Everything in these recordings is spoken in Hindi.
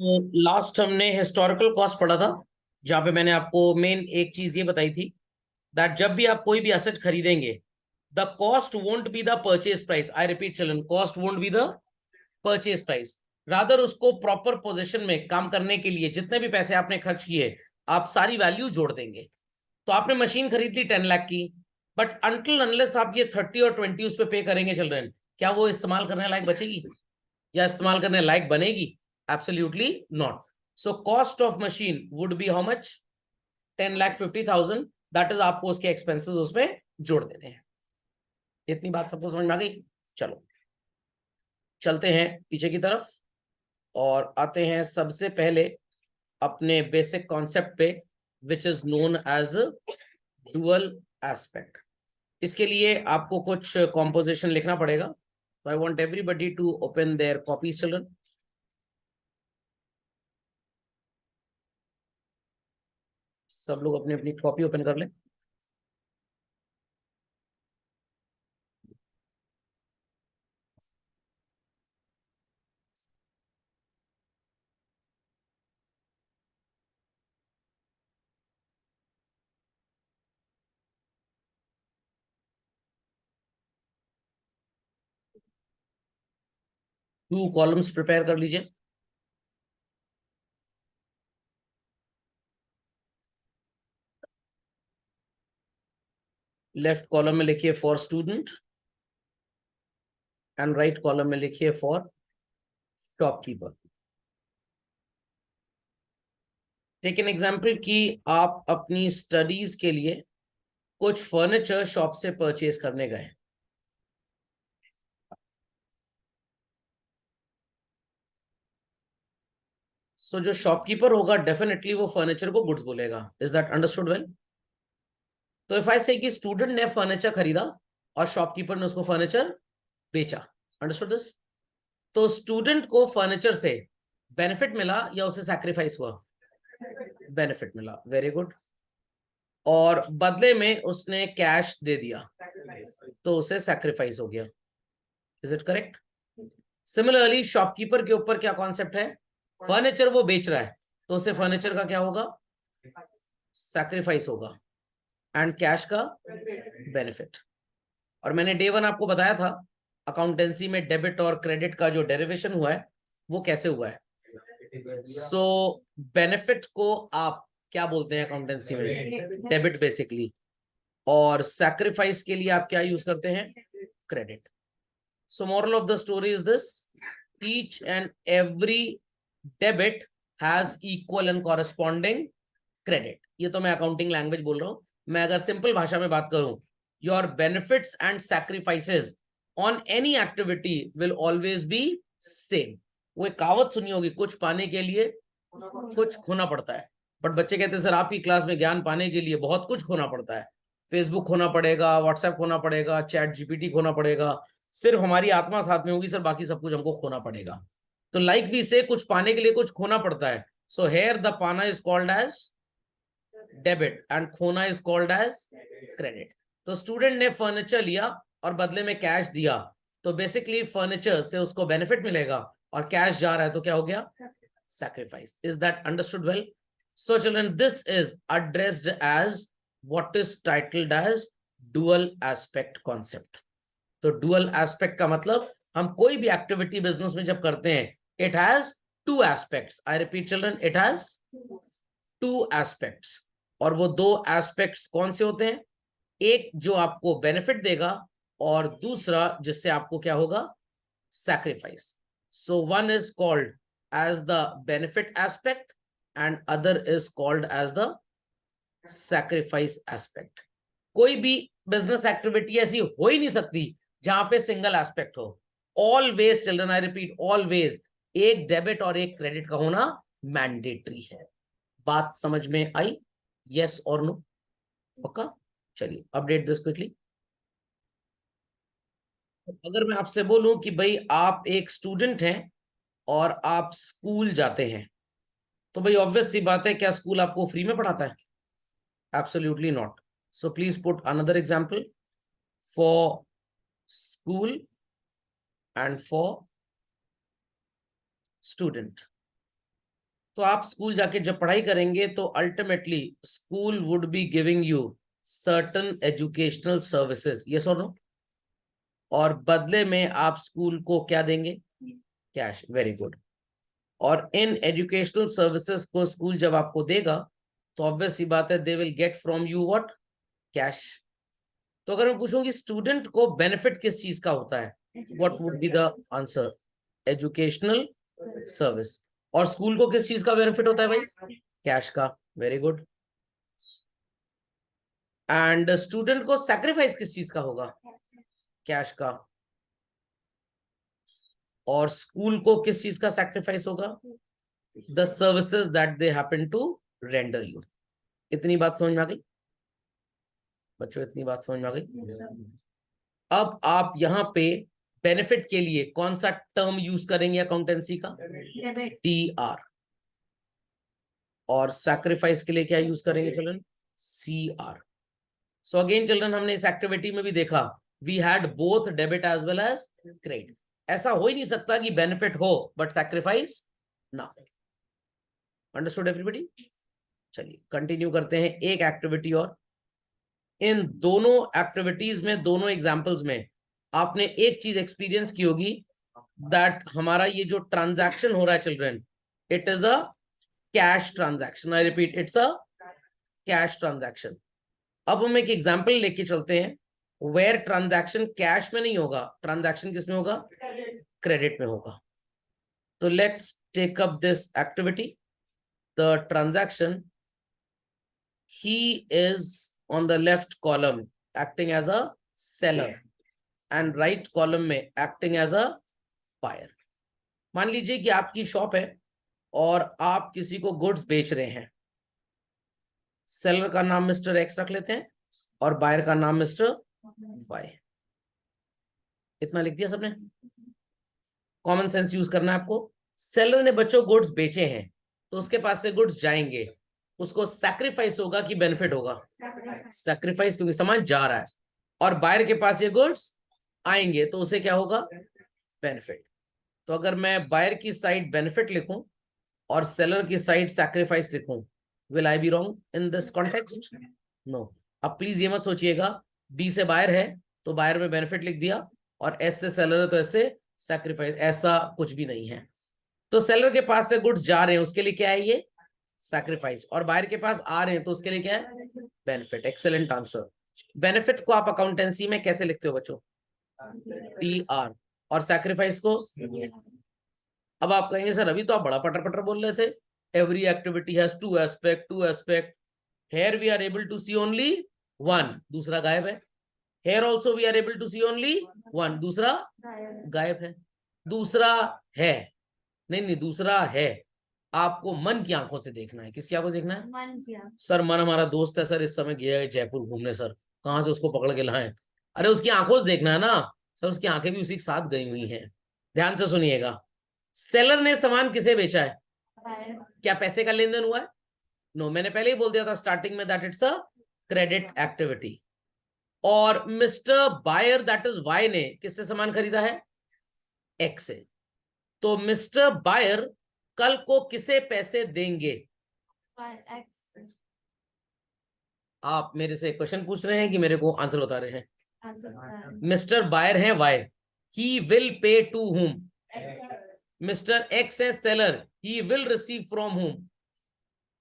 तो लास्ट हमने हिस्टोरिकल कॉस्ट पढ़ा था, जहां पे मैंने आपको मेन एक चीज ये बताई थी दैट जब भी आप कोई भी एसेट खरीदेंगे, the cost won't be the purchase price. I repeat children, cost won't be the purchase price, rather उसको प्रॉपर पोजीशन में काम करने के लिए जितने भी पैसे आपने खर्च किए, आप सारी वैल्यू जोड़ देंगे। तो आपने मशीन खरीद ली 10 लाख की, बट अनटिल अनलेस आप ये 30 और 20 उस पर पे करेंगे चिल्ड्रन, क्या वो इस्तेमाल करने लायक बचेगी या इस्तेमाल करने लायक बनेगी? Absolutely not. So cost of machine would be how much? 10,50,000। That is आपको उसके एक्सपेंसेस उसमें जोड़ देने हैं। इतनी बात सबको समझ में आ गई? चलो चलते हैं पीछे की तरफ और आते हैं सबसे पहले अपने बेसिक कॉन्सेप्ट पे, which is known as dual aspect. इसके लिए आपको कुछ कॉम्पोजिशन लिखना पड़ेगा। I want everybody to open their copies children. सब लोग अपनी अपनी कॉपी ओपन कर लें। टू कॉलम्स प्रिपेयर कर लीजिए। लेफ्ट कॉलम में लिखिए for student and right column में लिखिए for shopkeeper. Take an example कि आप अपनी स्टडीज के लिए कुछ फर्नीचर शॉप से परचेज करने गए। सो जो शॉपकीपर होगा डेफिनेटली वो फर्नीचर को गुड्स बोलेगा। Is that understood well? तो इफ आई से कि स्टूडेंट ने फर्नीचर खरीदा और शॉपकीपर ने उसको फर्नीचर बेचा, अंडरस्टूड दिस? तो स्टूडेंट को फर्नीचर से बेनिफिट मिला या उसे सैक्रिफाइस हुआ? बेनिफिट मिला, वेरी गुड। और बदले में उसने कैश दे दिया तो उसे सैक्रिफाइस हो गया। Is it correct? Similarly shopkeeper के ऊपर क्या कॉन्सेप्ट है? फर्नीचर वो बेच रहा है तो उसे फर्नीचर का क्या होगा? सैक्रिफाइस होगा एंड कैश का बेनिफिट। और मैंने डे वन आपको बताया था अकाउंटेंसी में डेबिट और क्रेडिट का जो डेरिवेशन हुआ है वो कैसे हुआ है। सो बेनिफिट को आप क्या बोलते हैं अकाउंटेंसी में? Debit basically. और सैक्रिफाइस के लिए आप क्या यूज करते हैं? Credit. So moral of the story is this, each and every debit has equal and corresponding credit. ये तो मैं अकाउंटिंग लैंग्वेज बोल रहा हूं। मैं अगर सिंपल भाषा में बात करूं, your benefits and sacrifices on any activity will always be same. वो एक कहावत सुनी होगी, कुछ पाने के लिए कुछ खोना पड़ता है। बट बच्चे कहते हैं सर आपकी क्लास में ज्ञान पाने के लिए बहुत कुछ खोना पड़ता है। फेसबुक खोना पड़ेगा, व्हाट्सएप खोना पड़ेगा, चैट जीपीटी खोना पड़ेगा, सिर्फ हमारी आत्मा साथ में होगी सर, बाकी सब कुछ हमको खोना पड़ेगा। तो लाइक वी से कुछ पाने के लिए कुछ खोना पड़ता है। सो हेयर द पाना is called as debit and खोना इज कॉल्ड एज क्रेडिट। तो स्टूडेंट ने फर्नीचर लिया और बदले में कैश दिया, तो बेसिकली फर्नीचर से उसको बेनिफिट मिलेगा और कैश जा रहा है तो क्या हो गया? Sacrifice. Is that understood well? So children this is addressed as what is titled as dual aspect concept. तो डुअल एस्पेक्ट का मतलब हम कोई भी एक्टिविटी बिजनेस में जब करते हैं, it has two aspects. I repeat children, it has two aspects. और वो दो एस्पेक्ट्स कौन से होते हैं? एक जो आपको बेनिफिट देगा और दूसरा जिससे आपको क्या होगा? Sacrifice. So one is called as the benefit aspect and other is called as the sacrifice aspect. कोई भी बिजनेस एक्टिविटी ऐसी हो ही नहीं सकती जहां पे सिंगल एस्पेक्ट हो। Always children, I repeat always, एक डेबिट और एक क्रेडिट का होना मैंडेटरी है। बात समझ में आई? यस और नो? पक्का? चलिए अपडेट दिस क्विकली। अगर मैं आपसे बोलूं कि भाई आप एक स्टूडेंट हैं और आप स्कूल जाते हैं, तो भाई ऑब्वियस सी बात है, क्या स्कूल आपको फ्री में पढ़ाता है? Absolutely not. So please put another example for school and for student. तो आप स्कूल जाके जब पढ़ाई करेंगे तो ultimately school would be giving you certain educational services, yes और नो, और बदले में आप स्कूल को क्या देंगे? कैश। Very good. और इन एजुकेशनल सर्विसेज को स्कूल जब आपको देगा तो ऑब्वियस सी बात है they will get from you what? Cash. तो अगर मैं पूछूं कि स्टूडेंट को बेनिफिट किस चीज का होता है, what would be the answer? Educational service. और स्कूल को किस चीज का बेनिफिट होता है भाई? कैश का। Very good. एंड स्टूडेंट को सैक्रिफाइस किस चीज का होगा? कैश का। और स्कूल को किस चीज का सैक्रिफाइस होगा? The services that they happen to render you. इतनी बात समझ में आ गई बच्चों? इतनी बात समझ में आ गई? अब आप यहाँ पे बेनिफिट के लिए कौन सा टर्म यूज करेंगे अकाउंटेंसी का? TR। और सैक्रिफाइस के लिए क्या यूज करेंगे children? CR। So again children, हमने इस एक्टिविटी में भी देखा we had both debit as well as credit. ऐसा हो ही नहीं सकता कि बेनिफिट हो बट सैक्रिफाइस ना हो। Understood everybody? चलिए कंटिन्यू करते हैं एक एक्टिविटी और। इन दोनों एक्टिविटीज में, दोनों एग्जांपल्स में आपने एक चीज एक्सपीरियंस की होगी दैट हमारा ये जो ट्रांजैक्शन हो रहा है children, it is a cash transaction. I repeat, it's a cash transaction. अब हम एक एग्जांपल लेके चलते हैं वेयर ट्रांजैक्शन कैश में नहीं होगा, ट्रांजैक्शन किस में होगा? क्रेडिट में होगा। तो let's take up this activity. The transaction, he is on the left column acting as a seller and right column में acting as a buyer। मान लीजिए कि आपकी शॉप है और आप किसी को गुड्स बेच रहे हैं। सेलर का नाम मिस्टर एक्स रख लेते हैं और बायर का नाम मिस्टर वाई। इतना लिख दिया सबने? कॉमन सेंस यूज करना है आपको। सेलर ने बच्चों गुड्स बेचे हैं तो उसके पास से गुड्स जाएंगे, उसको सैक्रिफाइस होगा कि बेनिफिट होगा? सैक्रिफाइस, क्योंकि सामान जा रहा है। और बायर के पास ये गुड्स आएंगे तो उसे क्या होगा? बेनिफिट। तो अगर मैं बायर की साइड बेनिफिट लिखूं और सेलर की साइड सैक्रिफाइस लिखूं, will I be wrong in this context? No. अब प्लीज ये मत सोचिएगा बी से बायर है तो बायर में बेनिफिट लिख दिया और एस से सेलर है तो ऐसे सैक्रिफाइस, ऐसा कुछ भी नहीं है। तो सेलर के पास से गुड्स जा रहे हैं उसके लिए क्या है? ये सैक्रिफाइस। और बायर के पास आ रहे हैं तो उसके लिए क्या है? बेनिफिट। Excellent answer. बेनिफिट को आप अकाउंटेंसी में कैसे लिखते हो बच्चों? TR। और सैक्रिफाइस को? अब आप कहेंगे सर अभी तो आप बड़ा पटर पटर बोल रहे थे, every activity has two aspect, two aspect. Here we are able to see only one, दूसरा गायब है। Here also we are able to see only one, दूसरा गायब है। दूसरा है, नहीं दूसरा है। आपको मन की आंखों से देखना है। किसकी आंखों से देखना है? मन की। सर मन हमारा दोस्त है सर, इस समय गया है जयपुर घूमने, सर कहाँ से उसको पकड़ के लाएं? अरे उसकी आंखों से देखना है ना सर, उसकी आंखें भी उसी के साथ गई हुई हैं। ध्यान से सुनिएगा। सेलर ने सामान किसे बेचा है? क्या पैसे का लेन देन हुआ है? नो, मैंने पहले ही बोल दिया था स्टार्टिंग में that it's a credit activity. और mister buyer that is Y ने किससे सामान खरीदा है? एक्स से। तो मिस्टर बायर कल को किसे पैसे देंगे? आप मेरे से क्वेश्चन पूछ रहे हैं कि मेरे को आंसर बता रहे हैं? मिस्टर बायर है Y, he will pay to whom? Mister X है seller, he will receive from whom?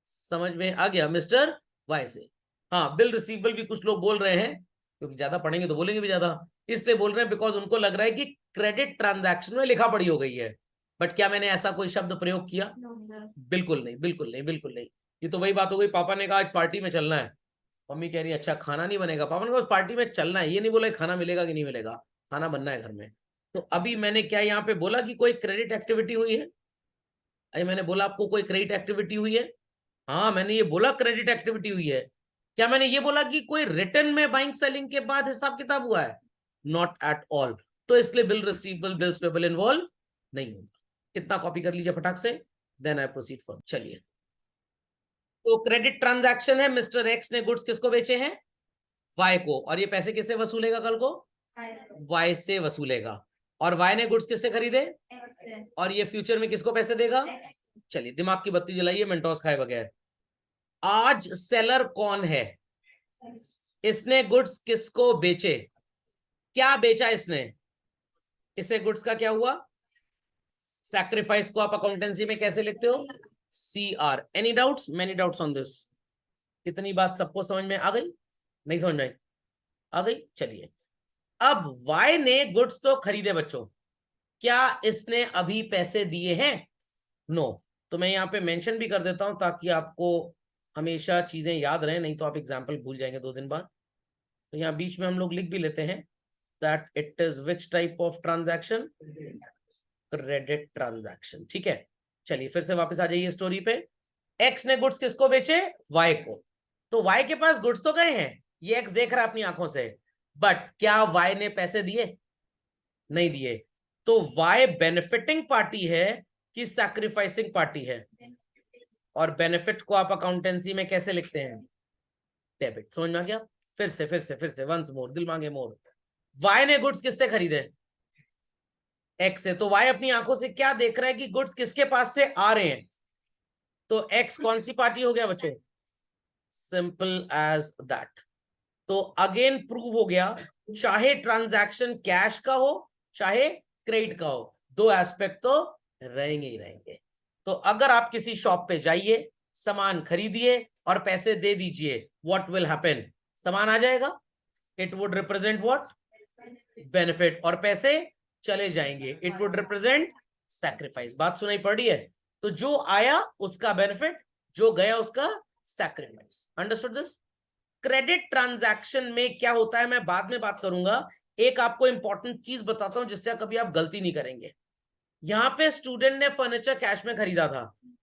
समझ में आ गया? मिस्टर वाई से। हाँ, बिल रिसीवेबल भी कुछ लोग बोल रहे हैं क्योंकि ज्यादा पढ़ेंगे तो बोलेंगे भी ज्यादा, इसलिए बोल रहे हैं बिकॉज उनको लग रहा है कि क्रेडिट ट्रांजैक्शन में लिखा पड़ी हो गई है। बट क्या मैंने ऐसा कोई शब्द प्रयोग किया? बिल्कुल नहीं, बिल्कुल नहीं, बिल्कुल नहीं। ये तो वही बात हो गई, पापा ने कहा आज पार्टी में चलना है, मम्मी कह रही है अच्छा खाना नहीं बनेगा। पापा ने कहा पार्टी में चलना है, ये नहीं बोला खाना मिलेगा कि नहीं मिलेगा, खाना बनना है घर में। तो अभी मैंने क्या यहाँ पे बोला कि कोई क्रेडिट एक्टिविटी हुई है? अरे मैंने बोला आपको कोई क्रेडिट एक्टिविटी हुई है? हाँ मैंने ये बोला क्रेडिट एक्टिविटी हुई है। क्या मैंने ये बोला कि कोई रिटर्न में बाइंग सेलिंग के बाद हिसाब किताब हुआ है? Not at all. तो इसलिए bill receivable, bills payable involve नहीं होगा। इतना कॉपी कर लीजिए फटाक से, देन आई प्रोसीड फॉर। चलिए, तो क्रेडिट ट्रांजैक्शन है, मिस्टर एक्स ने गुड्स किसको बेचे हैं? वाई को। और ये पैसे किससे वसूलेगा कल को? वाई से वसूलेगा। और वाई ने गुड्स किससे खरीदे? और ये फ्यूचर में किसको पैसे देगा? चलिए दिमाग की बत्ती जलाइए मेंटोस खाए बगैर। आज सेलर कौन है? इसने गुड्स किसको बेचे? क्या बेचा इसने? इसे गुड्स का क्या हुआ? सैक्रिफाइस को आप अकाउंटेंसी में कैसे लिखते हो? CR। Any doubts? Many doubts on this? इतनी बात सबको समझ में आ गई? नहीं समझ में आई? आ गई। चलिए अब वाई ने गुड्स तो खरीदे बच्चों, क्या इसने अभी पैसे दिए हैं? नो। तो मैं यहाँ पे मेंशन भी कर देता हूं ताकि आपको हमेशा चीजें याद रहें, नहीं तो आप एग्जाम्पल भूल जाएंगे 2 दिन बाद। तो यहाँ बीच में हम लोग लिख भी लेते हैं that it is which type of transaction? Credit transaction. ठीक है, चलिए फिर से वापस आ जाइए स्टोरी पे। एक्स ने गुड्स किसको बेचे? वाई को। तो वाई के पास गुड्स तो गए हैं, ये एक्स देख रहा है अपनी आंखों से, बट क्या वाई ने पैसे दिए? नहीं दिए। तो वाई बेनिफिटिंग पार्टी है कि सैक्रिफाइसिंग पार्टी है? और बेनिफिट को आप अकाउंटेंसी में कैसे लिखते हैं? डेबिट। समझ में आ गया? फिर से वंस मोर, दिल मांगे मोर। वाई ने गुड्स किससे खरीदे? एक्स से। तो वाई अपनी आंखों से क्या देख रहा है कि गुड्स किसके पास से आ रहे हैं? तो एक्स कौन सी पार्टी हो गया बच्चों? Simple as that. तो अगेन प्रूव हो गया, चाहे ट्रांजैक्शन कैश का हो चाहे क्रेडिट का हो, 2 एस्पेक्ट तो रहेंगे ही रहेंगे। तो अगर आप किसी शॉप पे जाइए, सामान खरीदिए और पैसे दे दीजिए, व्हाट विल हैपन? सामान आ जाएगा, it would represent what? Benefit. और पैसे चले जाएंगे, इट वुड रिप्रेजेंट सैक्रिफाइस। बात सुनाई पड़ रही है? तो जो आया उसका बेनिफिट, जो गया उसका sacrifice. Understood this? Credit transaction में क्या होता है मैं बाद में बात करूंगा। एक आपको इंपॉर्टेंट चीज बताता हूं जिससे कभी आप गलती नहीं करेंगे। यहां पे स्टूडेंट ने फर्नीचर कैश में खरीदा था,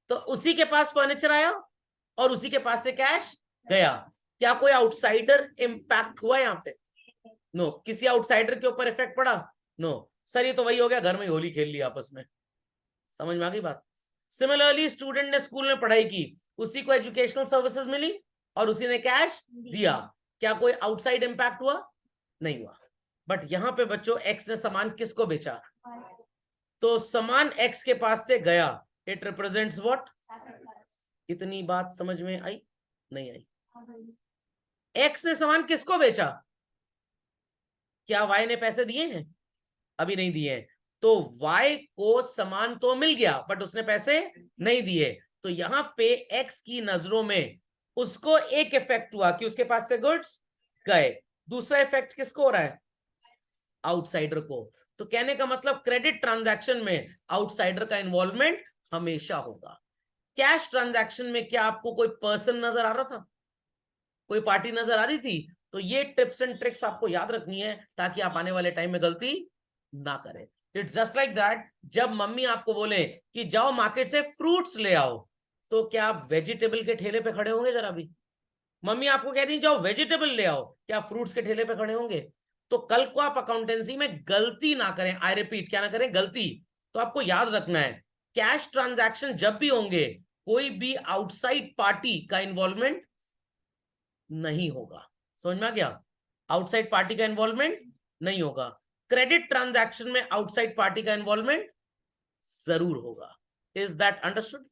तो उसी के पास फर्नीचर आया और उसी के पास से कैश गया। क्या कोई आउटसाइडर इंपैक्ट हुआ यहां पे? नो। किसी आउटसाइडर के ऊपर इफेक्ट पड़ा? नो। सर ये तो वही हो गया, घर में होली खेल ली आपस में। समझ में आ गई बात? सिमिलरली स्टूडेंट ने स्कूल में पढ़ाई की, उसी को एजुकेशनल सर्विसेज मिली और उसी ने कैश दिया। क्या कोई आउटसाइड इंपैक्ट हुआ? नहीं हुआ। बट यहां पे बच्चों एक्स ने सामान किसको बेचा? तो सामान एक्स के पास से गया, इट रिप्रेजेंट्स व्हाट? इतनी बात समझ में आई? नहीं आई? एक्स ने सामान किसको बेचा? क्या वाई ने पैसे दिए हैं? अभी नहीं दिए हैं। तो वाई को सामान तो मिल गया बट उसने पैसे नहीं दिए। तो यहां पे एक्स की नजरों में उसको एक इफेक्ट हुआ कि उसके पास से गुड्स गए। दूसरा इफेक्ट किसको हो रहा है? आउटसाइडर को। तो कहने का मतलब क्रेडिट ट्रांजैक्शन में आउटसाइडर का इन्वॉल्वमेंट हमेशा होगा। कैश ट्रांजैक्शन में क्या आपको कोई पर्सन नजर आ रहा था? कोई पार्टी नजर आ रही थी? तो ये टिप्स एंड ट्रिक्स आपको याद रखनी है ताकि आप आने वाले टाइम में गलती ना करें। इट्स जस्ट लाइक दैट, जब मम्मी आपको बोले कि जाओ मार्केट से फ्रूट्स ले आओ, तो क्या आप वेजिटेबल के ठेले पे खड़े होंगे? जरा भी मम्मी आपको कह रही जाओ वेजिटेबल ले आओ, क्या फ्रूट्स के ठेले पे खड़े होंगे? तो कल को आप अकाउंटेंसी में गलती ना करें, आई रिपीट, क्या ना करें? गलती। तो आपको याद रखना है, कैश ट्रांजैक्शन जब भी होंगे, कोई भी आउटसाइड पार्टी का इन्वॉल्वमेंट नहीं होगा। समझ में आ गया? आउटसाइड पार्टी का इन्वॉल्वमेंट नहीं होगा। क्रेडिट ट्रांजैक्शन में आउटसाइड पार्टी का इन्वॉल्वमेंट जरूर होगा। Is that understood?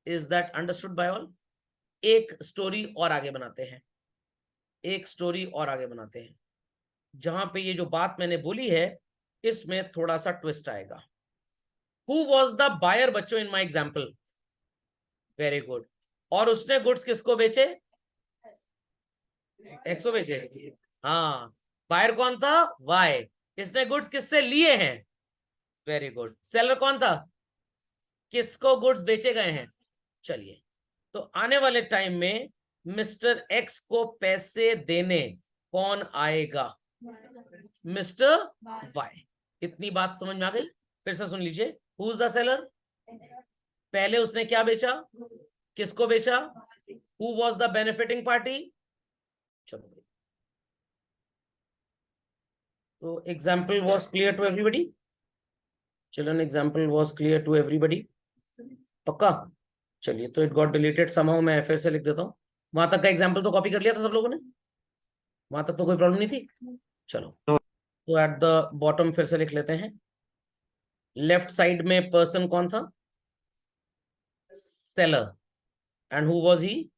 Is that understood by all? एक स्टोरी और आगे बनाते हैं, एक स्टोरी और आगे बनाते हैं जहां पे ये जो बात मैंने बोली है इसमें थोड़ा सा ट्विस्ट आएगा। हु वॉज द बायर बच्चों इन माई एग्जाम्पल? Very good. और उसने गुड्स किसको बेचे? एक्स को बेचे। हाँ, बायर कौन था? वाई। इसने गुड्स किससे लिए हैं? Very good. सेलर कौन था? किसको गुड्स बेचे गए हैं? चलिए, तो आने वाले टाइम में मिस्टर एक्स को पैसे देने कौन आएगा? Mister Y. इतनी बात समझ में आ गई? फिर से सुन लीजिए। Who is the seller? पहले उसने क्या बेचा? किसको बेचा? Who was the benefiting party? चलो, तो example was clear to everybody? Children, example was clear to everybody? पक्का? चलिए, तो इट गॉट डिलीटेड समहाउ, मैं फिर से लिख देता हूँ। वहां तक का एग्जाम्पल तो कॉपी कर लिया था सब लोगों ने? वहां तक तो कोई प्रॉब्लम नहीं थी? चलो, तो एट द बॉटम फिर से लिख लेते हैं। लेफ्ट साइड में पर्सन कौन था? Seller and who was he,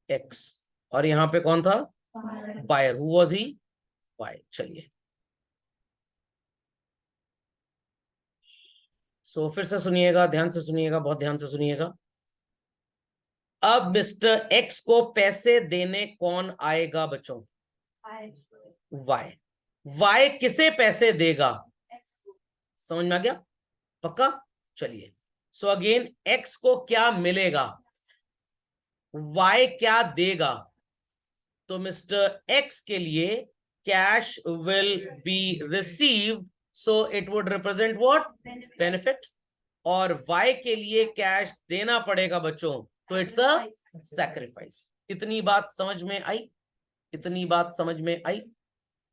X. और यहां पे कौन था, buyer, who was he, Y. चलिए सो फिर से सुनिएगा, ध्यान से सुनिएगा, बहुत ध्यान से सुनिएगा। अब मिस्टर एक्स को पैसे देने कौन आएगा बच्चों, वाई। वाई किसे पैसे देगा, समझ में आ गया, पक्का। चलिए सो अगेन एक्स को क्या मिलेगा, वाई क्या देगा। तो मिस्टर एक्स के लिए cash will be received, so it would represent what, benefit. और वाई के लिए कैश देना पड़ेगा बच्चों, तो इट्स अ सैक्रिफाइस। इतनी बात समझ में आई, इतनी बात समझ में आई।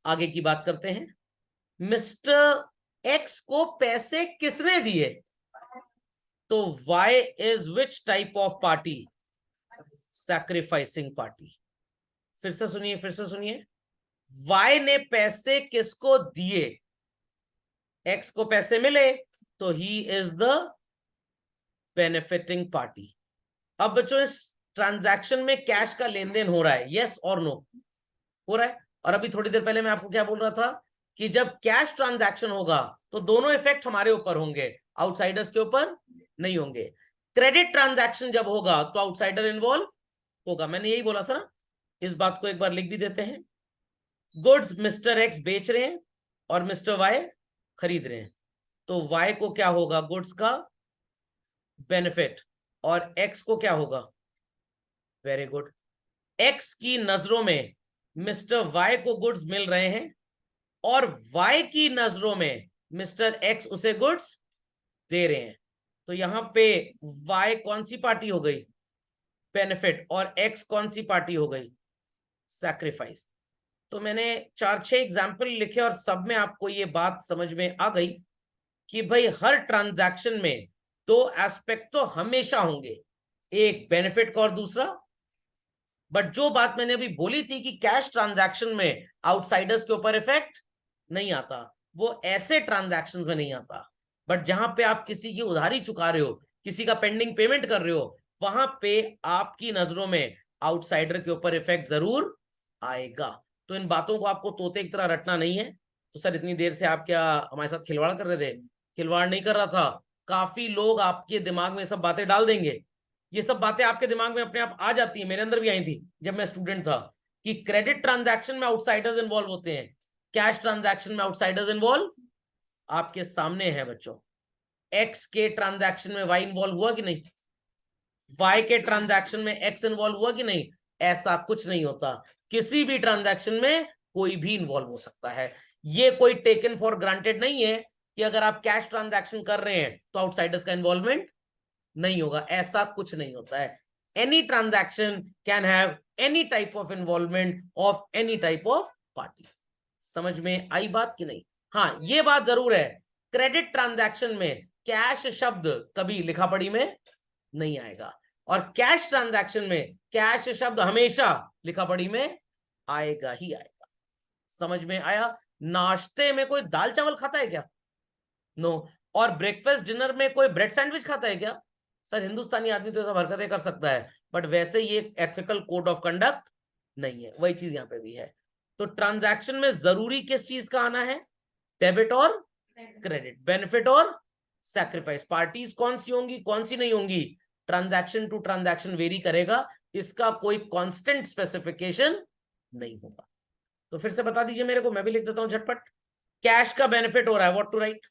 आगे की बात करते हैं। मिस्टर एक्स को पैसे किसने दिए, तो Y is which type of party, sacrificing party. फिर से सुनिए, फिर से सुनिए। वाई ने पैसे किसको दिए, एक्स को पैसे मिले, तो he is the benefiting party. अब बच्चों इस ट्रांजैक्शन में कैश का लेन देन हो रहा है, यस और नो, हो रहा है। और अभी थोड़ी देर पहले मैं आपको क्या बोल रहा था कि जब कैश ट्रांजैक्शन होगा तो दोनों इफेक्ट हमारे ऊपर होंगे, आउटसाइडर्स के ऊपर नहीं होंगे। क्रेडिट ट्रांजैक्शन जब होगा तो आउटसाइडर इन्वॉल्व होगा, मैंने यही बोला था ना। इस बात को एक बार लिख भी देते हैं। गुड्स मिस्टर एक्स बेच रहे हैं और मिस्टर वाई खरीद रहे हैं, तो वाई को क्या होगा, गुड्स का बेनिफिट, और एक्स को क्या होगा, वेरी गुड। एक्स की नजरों में मिस्टर वाई को गुड्स मिल रहे हैं और वाई की नजरों में मिस्टर एक्स उसे गुड्स दे रहे हैं, तो यहां पे वाई कौन सी पार्टी हो गई, बेनिफिट, और एक्स कौन सी पार्टी हो गई, सैक्रिफाइस। तो मैंने 4-6 एग्जाम्पल लिखे और सब में आपको ये बात समझ में आ गई कि भाई हर ट्रांजैक्शन में दो एस्पेक्ट तो हमेशा होंगे, एक बेनिफिट का और दूसरा। बट जो बात मैंने अभी बोली थी कि कैश ट्रांजैक्शन में आउटसाइडर्स के ऊपर इफेक्ट नहीं आता, वो ऐसे ट्रांजैक्शंस में नहीं आता। बट जहां पे आप किसी की उधारी चुका रहे हो, किसी का पेंडिंग पेमेंट कर रहे हो, वहां पे आपकी नजरों में आउटसाइडर के ऊपर इफेक्ट जरूर आएगा। तो इन बातों को आपको तोते की तरह रटना नहीं है। तो सर इतनी देर से आप क्या हमारे साथ खिलवाड़ कर रहे थे, खिलवाड़ नहीं कर रहा था। काफी लोग आपके दिमाग में सब बातें डाल देंगे, ये सब बातें आपके दिमाग में अपने आप आ जाती है, मेरे अंदर भी आई थी जब मैं स्टूडेंट था, कि क्रेडिट ट्रांजैक्शन में आउटसाइडर्स इन्वॉल्व होते हैं, कैश ट्रांजैक्शन में आउटसाइडर्स इन्वॉल्व आपके सामने है बच्चों। एक्स के ट्रांजैक्शन में वाई इन्वॉल्व हुआ कि नहीं, वाई के ट्रांजैक्शन में एक्स इन्वॉल्व हुआ कि नहीं, ऐसा कुछ नहीं होता। किसी भी ट्रांजैक्शन में कोई भी इन्वॉल्व हो सकता है। ये कोई टेकन फॉर ग्रांटेड नहीं है कि अगर आप कैश ट्रांजैक्शन कर रहे हैं तो आउटसाइडर्स का इन्वॉल्वमेंट नहीं होगा, ऐसा कुछ नहीं होता है। Any transaction can have any type of involvement of any type of party. समझ में आई बात कि नहीं। हाँ ये बात जरूर है, क्रेडिट ट्रांजैक्शन में कैश शब्द कभी लिखा पढ़ी में नहीं आएगा, और कैश ट्रांजैक्शन में कैश शब्द हमेशा लिखा पढ़ी में आएगा ही आएगा। समझ में आया। नाश्ते में कोई दाल चावल खाता है क्या, नो। और ब्रेकफास्ट डिनर में कोई ब्रेड सैंडविच खाता है क्या, सर हिंदुस्तानी आदमी तो ऐसा हरकतें कर सकता है, बट वैसे ये एथिकल कोड ऑफ कंडक्ट नहीं है। वही चीज यहाँ पे भी है। तो ट्रांजैक्शन में जरूरी किस चीज का आना है, डेबिट और क्रेडिट, बेनिफिट और सैक्रिफाइस। पार्टीज कौन सी होंगी कौन सी नहीं होंगी, ट्रांजैक्शन टू ट्रांजैक्शन वेरी करेगा, इसका कोई कांस्टेंट स्पेसिफिकेशन नहीं होगा। तो फिर से बता दीजिए मेरे को, मैं भी लिख देता हूं झटपट। कैश का बेनिफिट हो रहा है, व्हाट टू राइट,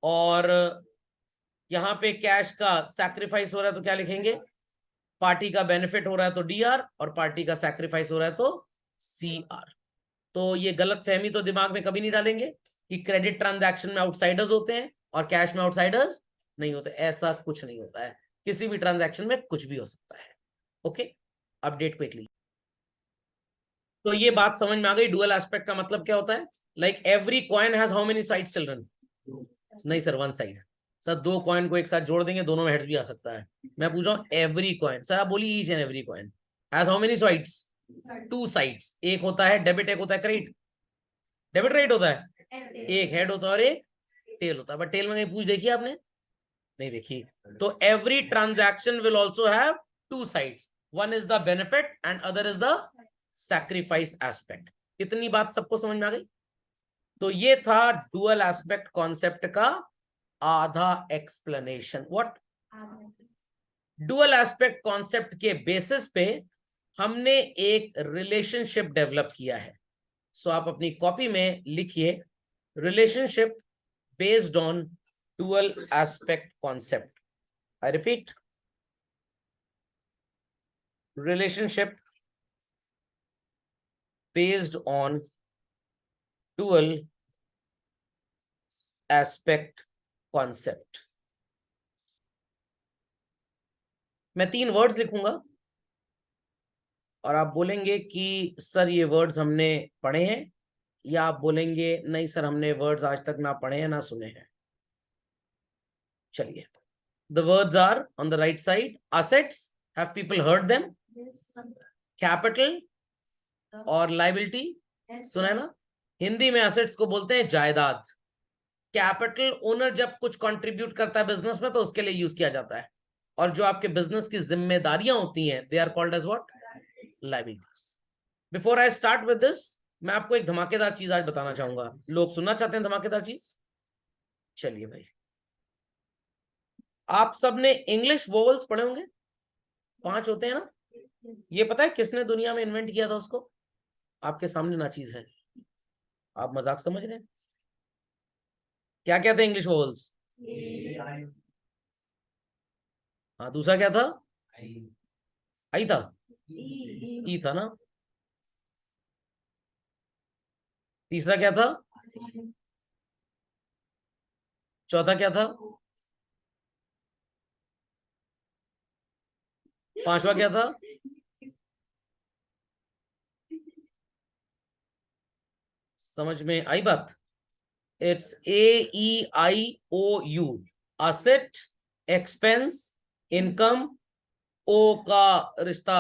और यहां पे कैश का सैक्रिफाइस हो रहा है तो क्या लिखेंगे, पार्टी का बेनिफिट हो रहा है तो डीआर, और पार्टी का सैक्रिफाइस हो रहा है तो सीआर। तो ये गलत फहमी तो दिमाग में कभी नहीं डालेंगे कि क्रेडिट ट्रांजैक्शन में आउटसाइडर्स होते हैं और कैश में आउटसाइडर्स नहीं होते, ऐसा कुछ नहीं होता है। किसी भी ट्रांजैक्शन में कुछ भी हो सकता है। Okay, update quickly. तो ये बात समझ में आ गई, डुअल एस्पेक्ट का मतलब क्या होता है। Like every coin has how many sides children, नहीं सर वन साइड। सर दो कॉइन को एक साथ जोड़ देंगे दोनों में हेड्स भी आ सकता है। मैं पूछ रहा हूँ एवरी कॉइन, सर आप बोलिए each and every coin has how many sides, two sides. एक होता है डेबिट, एक होता है क्रेडिट। डेबिट क्रेडिट होता है, एक हेड होता है और एक टेल होता है। बट टेल में कहीं पूछ देखिए आपने, नहीं देखी, तो every transaction will also have two sides, one is the benefit and other is the sacrifice aspect. इतनी बात सबको समझ में आ गई? तो ये था डुअल एस्पेक्ट कॉन्सेप्ट का आधा explanation. What? Dual aspect concept के बेसिस पे हमने एक रिलेशनशिप डेवलप किया है। सो आप अपनी कॉपी में लिखिए, relationship based on dual aspect concept. I repeat, relationship based on dual aspect concept. मैं 3 वर्ड्स लिखूंगा और आप बोलेंगे कि सर ये वर्ड्स हमने पढ़े हैं, या आप बोलेंगे नहीं सर हमने वर्ड्स आज तक ना पढ़े हैं ना सुने हैं। चलिए, the words are on the right side. Assets, have people heard them? Capital और लायबिलिटी, सुना है ना? हिंदी में असेट्स को बोलते हैं जायदाद। कैपिटल ओनर जब कुछ कंट्रीब्यूट करता है बिजनेस में तो उसके लिए यूज किया जाता है, और जो आपके बिजनेस की जिम्मेदारियां होती हैं they are called as what? Liabilities. Before I start with this, मैं आपको एक धमाकेदार चीज आज बताना चाहूंगा। लोग सुनना चाहते हैं धमाकेदार चीज? चलिए भाई, आप सबने इंग्लिश वोवल्स पढ़े होंगे, 5 होते हैं ना? ये पता है किसने दुनिया में इन्वेंट किया था उसको? आपके सामने ना चीज है, आप मजाक समझ रहे हैं? क्या क्या थे इंग्लिश वोवल्स? हाँ, दूसरा क्या था? आई था? ई था ना? तीसरा क्या था? चौथा क्या था? पांचवा क्या था? समझ में आई बात? It's AEIOU, asset, expense, income. O का रिश्ता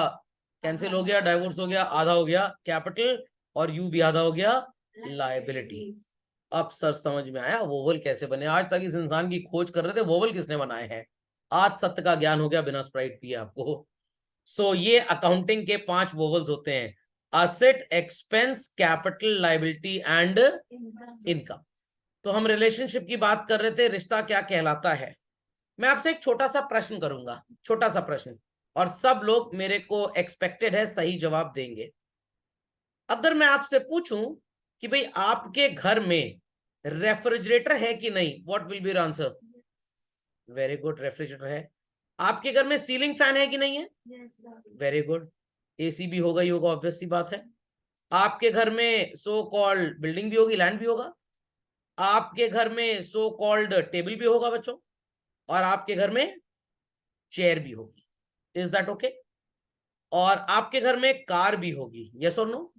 कैंसिल हो गया, डाइवोर्स हो गया, आधा हो गया कैपिटल, और यू भी आधा हो गया लायबिलिटी। अब सर समझ में आया वोवल कैसे बने। आज तक इस इंसान की खोज कर रहे थे वोवल किसने बनाए हैं, आज सत्य का ज्ञान हो गया बिना स्प्राइट पिए आपको। सो ये अकाउंटिंग के 5 वोवल्स होते हैं, asset, expense, capital, liability and income. तो हम रिलेशनशिप की बात कर रहे थे, रिश्ता क्या कहलाता है। मैं आपसे एक छोटा सा प्रश्न करूंगा, छोटा सा प्रश्न, और सब लोग मेरे को एक्सपेक्टेड है सही जवाब देंगे। अगर मैं आपसे पूछूं कि भाई आपके घर में रेफ्रिजरेटर है कि नहीं, what will be your answer? Very good, refrigerator है। आपके घर में सीलिंग फैन है कि नहीं है? Very good. एसी भी होगा ही होगा, ऑब्वियस सी बात है। आपके घर में सो कॉल्ड बिल्डिंग भी होगी, लैंड भी होगा। आपके घर में सो कॉल्ड टेबल भी होगा बच्चों, और आपके घर में चेयर भी होगी। Is that okay? और आपके घर में कार भी होगी, यस और नो?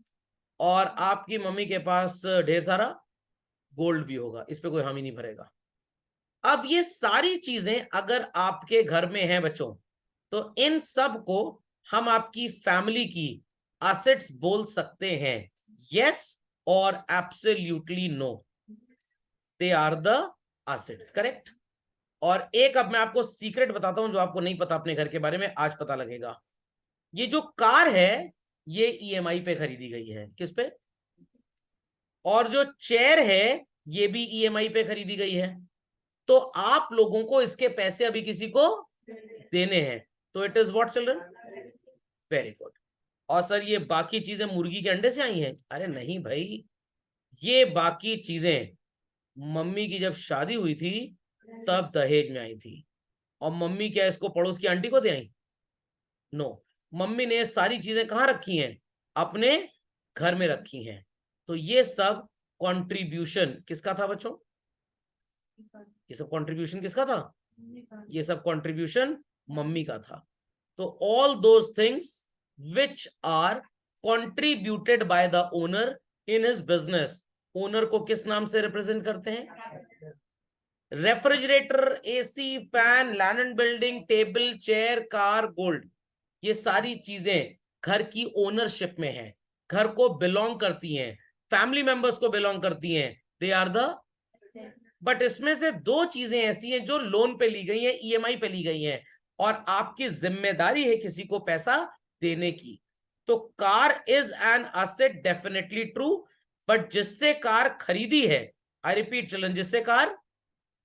और आपकी मम्मी के पास ढेर सारा गोल्ड भी होगा, इस पे कोई हामी नहीं भरेगा। अब ये सारी चीजें अगर आपके घर में हैं बच्चों, तो इन सब को हम आपकी फैमिली की एसेट्स बोल सकते हैं, यस और absolutely no, they are the assets, correct? और एक अब मैं आपको सीक्रेट बताता हूं जो आपको नहीं पता अपने घर के बारे में, आज पता लगेगा। ये जो कार है ये ईएमआई पे खरीदी गई है, किस पे? और जो चेयर है ये भी ईएमआई पे खरीदी गई है। तो आप लोगों को इसके पैसे अभी किसी को देने हैं, तो it is what children? Very good. और सर ये बाकी चीजें मुर्गी के अंडे से आई हैं? अरे नहीं भाई, ये बाकी चीजें मम्मी की जब शादी हुई थी तब दहेज में आई थी। और मम्मी क्या इसको पड़ोस की आंटी को दे आई? नो, मम्मी ने सारी चीजें कहाँ रखी हैं? अपने घर में रखी हैं। तो ये सब कंट्रीब्यूशन किसका था बच्चों? ये सब कंट्रीब्यूशन किसका था? ये सब कंट्रीब्यूशन मम्मी का था। तो all those things which are contributed by the owner in his business, owner को किस नाम से रिप्रेजेंट करते हैं? Refrigerator, AC, fan, land and building, table, chair, car, gold, ये सारी चीजें घर की ओनरशिप में है, घर को बिलोंग करती हैं, फैमिली मेंबर्स को बिलोंग करती हैं, दे आर द बट इसमें से दो चीजें ऐसी हैं जो लोन पे ली गई हैं, ईएमआई पे ली गई हैं, और आपकी जिम्मेदारी है किसी को पैसा देने की। तो car is an asset, definitely true, but जिससे कार खरीदी है, आई रिपीट चिल्ड्रन, जिससे कार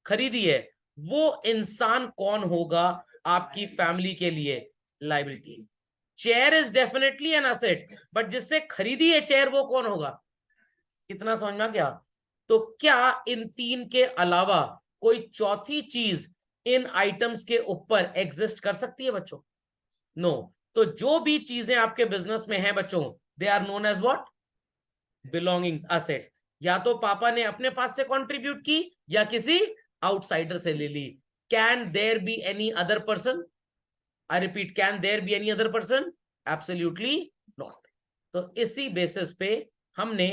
खरीदी है वो इंसान कौन होगा आपकी फैमिली के लिए? Liability. Chair is definitely an asset, but जिससे खरीदी है चेयर वो कौन होगा? कितना समझ में आ गया? तो क्या इन तीन के अलावा कोई चौथी चीज इन आइटम्स के ऊपर एग्जिस्ट कर सकती है बच्चों? नो। तो जो भी चीजें आपके बिजनेस में हैं बच्चों, they are known as what? Belongings, assets. या तो पापा ने अपने पास से कंट्रीब्यूट की या किसी आउटसाइडर से ले ली। Can there be any other person? I repeat, can there be any other person? Absolutely not. तो इसी बेसिस पे हमने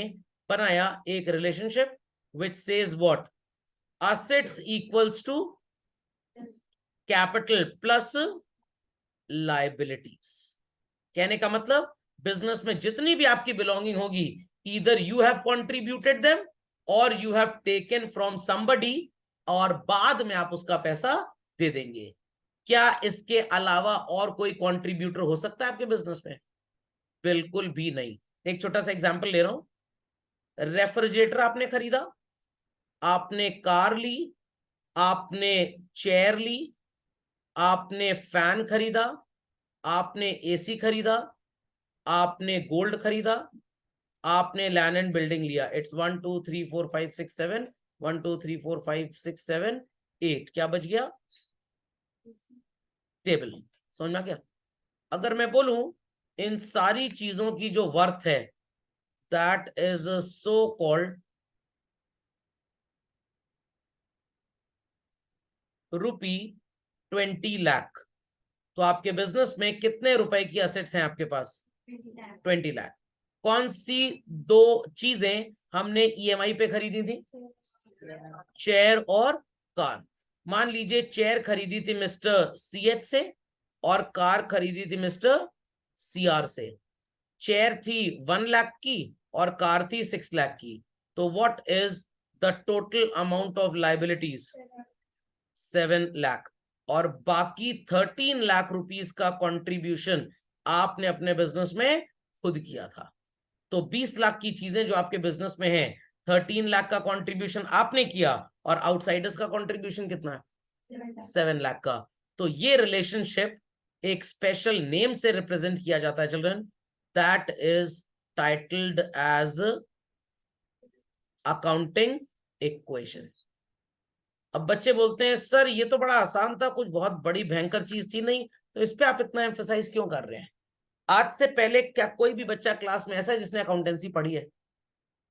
बनाया एक relationship which says what? assets equals to capital plus liabilities। कहने का मतलब बिजनेस में जितनी भी आपकी बिलोंगिंग होगी, either you have contributed them or you have taken from somebody, और बाद में आप उसका पैसा दे देंगे। क्या इसके अलावा और कोई कंट्रीब्यूटर हो सकता है आपके बिजनेस में? बिल्कुल भी नहीं। एक छोटा सा एग्जांपल ले रहा हूं। रेफ्रिजरेटर आपने खरीदा, आपने कार ली, आपने चेयर ली, आपने फैन खरीदा, आपने एसी खरीदा, आपने गोल्ड खरीदा, आपने लैंड एंड बिल्डिंग लिया। इट्स 1 2 3 4 5 6 7, 1 2 3 4 5 6 7 8। क्या बच गया? टेबल। समझ में आ गया? अगर मैं बोलूं इन सारी चीजों की जो वर्थ है, that is so called ₹20 lakh. तो आपके बिजनेस में कितने रुपए की असेट्स हैं आपके पास? 20 लाख। कौन सी दो चीजें हमने ईएमआई पे खरीदी थी? चेयर और कार। मान लीजिए चेयर खरीदी थी मिस्टर सीएच से और कार खरीदी थी मिस्टर सीआर से। चेयर थी 1 लाख की और कार थी 6 लाख की। तो what is the total amount of liabilities? 7 lakh. और बाकी 13 लाख रुपीस का कंट्रीब्यूशन आपने अपने बिजनेस में खुद किया था। तो 20 लाख की चीजें जो आपके बिजनेस में है, 13 लाख का कंट्रीब्यूशन आपने किया, और आउटसाइडर्स का कंट्रीब्यूशन कितना है? 7 लाख का। तो ये रिलेशनशिप एक स्पेशल नेम से रिप्रेजेंट किया जाता है children, that is titled as accounting equation. अब बच्चे बोलते हैं सर ये तो बड़ा आसान था, कुछ बहुत बड़ी भयंकर चीज थी नहीं, तो इस पे आप इतना एम्फेसाइज क्यों कर रहे हैं? आज से पहले क्या कोई भी बच्चा क्लास में ऐसा है जिसने अकाउंटेंसी पढ़ी है?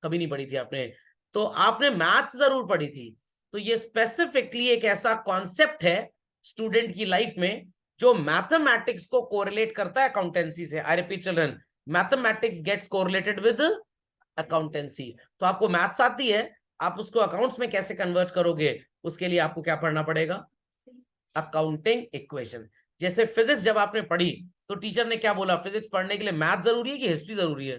कभी नहीं पढ़ी थी आपने। तो आपने मैथ्स जरूर पढ़ी थी। तो ये स्पेसिफिकली एक ऐसा कॉन्सेप्ट है स्टूडेंट की लाइफ में जो मैथमेटिक्स को कोरिलेट करता है अकाउंटेंसी से। I repeat children, mathematics gets correlated with accountancy. तो आपको मैथ्स आती है, आप उसको अकाउंट्स में कैसे कन्वर्ट करोगे, उसके लिए आपको क्या पढ़ना पड़ेगा? Accounting equation. जैसे फिजिक्स जब आपने पढ़ी तो टीचर ने क्या बोला, फिजिक्स पढ़ने के लिए मैथ जरूरी है कि हिस्ट्री जरूरी है?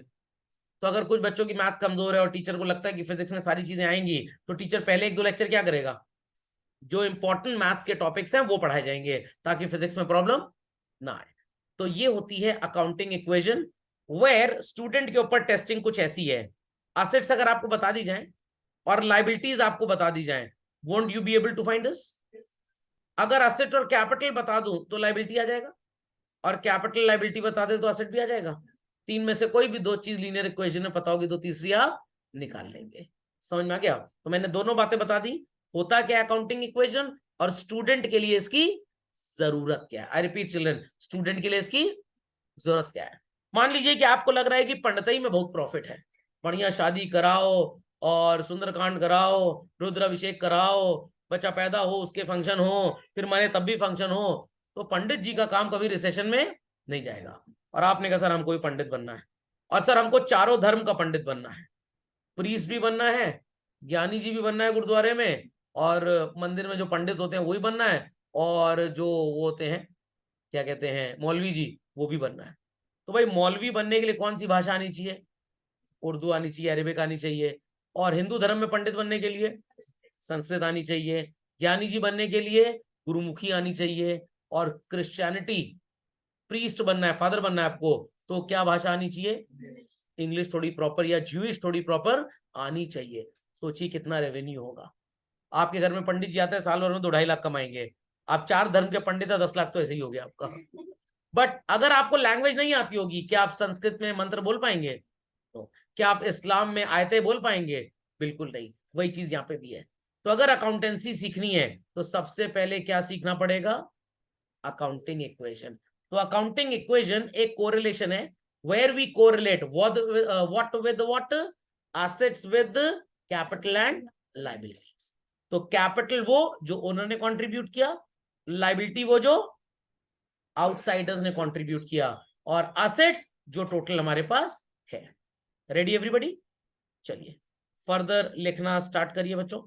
तो अगर कुछ बच्चों की मैथ कमजोर है और टीचर को लगता है कि फिजिक्स में सारी चीजें आएंगी, तो टीचर पहले 1-2 लेक्चर क्या करेगा? जो इंपॉर्टेंट मैथ्स के टॉपिक्स हैं वो पढ़ाए जाएंगे ताकि फिजिक्स में प्रॉब्लम ना आए। तो ये होती है अकाउंटिंग इक्वेशन, वेयर स्टूडेंट के ऊपर टेस्टिंग कुछ ऐसी है। असेट्स अगर आपको बता दी जाए और लाइबिलिटीज आपको बता दी जाए, won't you be able to find this? अगर असेट और कैपिटल बता दूं तो लाइबिलिटी आ जाएगा, और कैपिटल लाइबिलिटी बता दे तो असेट भी आ जाएगा। तीन में से कोई भी दो चीज लीनियर इक्वेशन में पता होगी तो तीसरी आप निकाल लेंगे। समझ में आ गया? तो मैंने दोनों बातें बता दी, होता क्या है अकाउंटिंग इक्वेशन, और स्टूडेंट के लिए इसकी जरूरत क्या है। आई रिपीट चिल्ड्रन, स्टूडेंट के लिए इसकी जरूरत क्या है। मान लीजिए कि आपको लग रहा है कि पंडितई में बहुत प्रॉफिट है, बढ़िया शादी कराओ और सुंदरकांड कराओ, रुद्राभिषेक कराओ, बच्चा पैदा हो उसके फंक्शन हो, फिर मरे तब भी फंक्शन हो, तो पंडित जी का काम कभी रिसेशन में नहीं जाएगा। और आपने कहा सर हमको भी पंडित बनना है, और सर हमको चारों धर्म का पंडित बनना है, प्रीस्ट भी बनना है, ज्ञानी जी भी बनना है गुरुद्वारे में, और मंदिर में जो पंडित होते हैं वही बनना है, और जो वो होते हैं क्या कहते हैं मौलवी जी, वो भी बनना है। तो भाई मौलवी बनने के लिए कौन सी भाषा आनी चाहिए? उर्दू आनी चाहिए, अरेबिक आनी चाहिए। और हिंदू धर्म में पंडित बनने के लिए संस्कृत आनी चाहिए, ज्ञानी जी बनने के लिए गुरुमुखी आनी चाहिए, और क्रिश्चियनिटी प्रीस्ट बनना है, फादर बनना है आपको, तो क्या भाषा आनी चाहिए? इंग्लिश थोड़ी प्रॉपर या ज्यूइश थोड़ी प्रॉपर आनी चाहिए। सोचिए कितना रेवेन्यू होगा। आपके घर में पंडित जी आते हैं, साल भर में 2-2.5 लाख कमाएंगे। आप 4 धर्म के पंडित है, 10 लाख तो ऐसे ही हो गया आपका। बट अगर आपको लैंग्वेज नहीं आती होगी, क्या आप संस्कृत में मंत्र बोल पाएंगे? तो क्या आप इस्लाम में आयतें बोल पाएंगे? बिल्कुल नहीं। वही चीज यहाँ पे भी है। तो अगर अकाउंटेंसी सीखनी है तो सबसे पहले क्या सीखना पड़ेगा? Accounting equation. तो अकाउंटिंग इक्वेशन एक कोरिलेशन है, where we correlate what with what, assets with capital and liabilities. तो कैपिटल वो जो ओनर ने कंट्रीब्यूट किया, लायबिलिटी वो जो आउटसाइडर्स ने कंट्रीब्यूट किया, और एसेट्स जो टोटल हमारे पास है। Ready everybody? चलिए फर्दर लिखना स्टार्ट करिए बच्चों।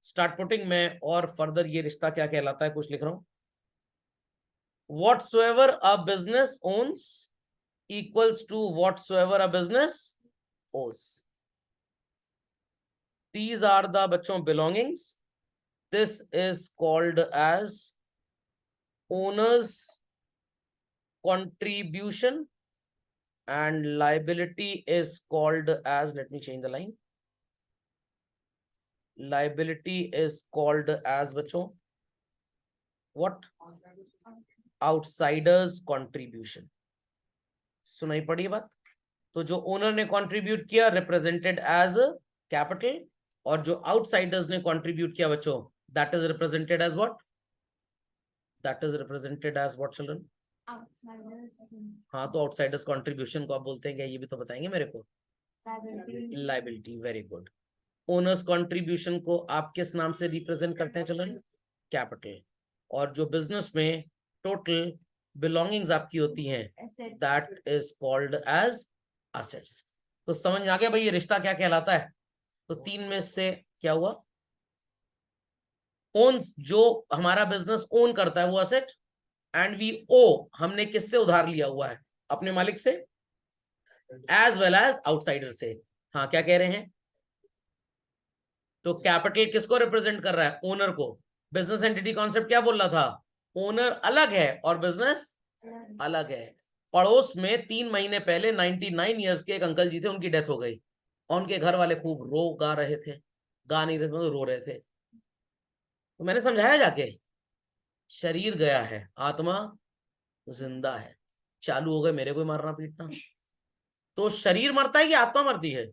स्टार्ट पुटिंग में, और फर्दर ये रिश्ता क्या कहलाता है कुछ लिख रहा हूं। Whatsoever a business owns equals to whatsoever a business owes. These are the बच्चों belongings. This is called as owner's contribution, and liability is called as, let me change the line. Liability is called as बच्चों what? Outsiders contribution. सुनाई पड़ी बात? तो जो ओनर ने कंट्रीब्यूट किया रिप्रेजेंटेड एज कैपिटल, और जो आउटसाइडर्स ने कंट्रीब्यूट किया बच्चों, that is represented as what? That is represented as what children? हाँ, तो आउटसाइडर्स कंट्रीब्यूशन को आप बोलते हैं क्या, ये भी तो बताएंगे मेरे को। Liability, very good. Owners contribution को आप किस नाम से रिप्रेजेंट करते हैं चिल्ड्रन? कैपिटल। और जो बिजनेस में टोटल बिलोंगिंग्स आपकी होती हैं, that is called as assets. तो समझ में आ गया भाई ये रिश्ता क्या कहलाता है? तो 3 में से क्या हुआ? ओन्स, जो हमारा बिजनेस ओन करता है वो एसेट, एंड वी ओ, हमने किससे उधार लिया हुआ है? अपने मालिक से, एज वेल एज आउटसाइडर से। हाँ, क्या कह रहे हैं? तो कैपिटल किसको रिप्रेजेंट कर रहा है? ओनर को। बिजनेस एंटिटी कॉन्सेप्ट क्या बोल रहा था? ओनर अलग है और बिजनेस अलग है। पड़ोस में 3 महीने पहले 99 ईयर्स के एक अंकल जी थे, उनकी डेथ हो गई, और उनके घर वाले खूब गा रहे थे, गा नहीं रहे थे, रो रहे थे। तो मैंने समझाया जाके, शरीर गया है, आत्मा जिंदा है। चालू हो गए मेरे को मारना पीटना। तो शरीर मरता है कि आत्मा मरती है?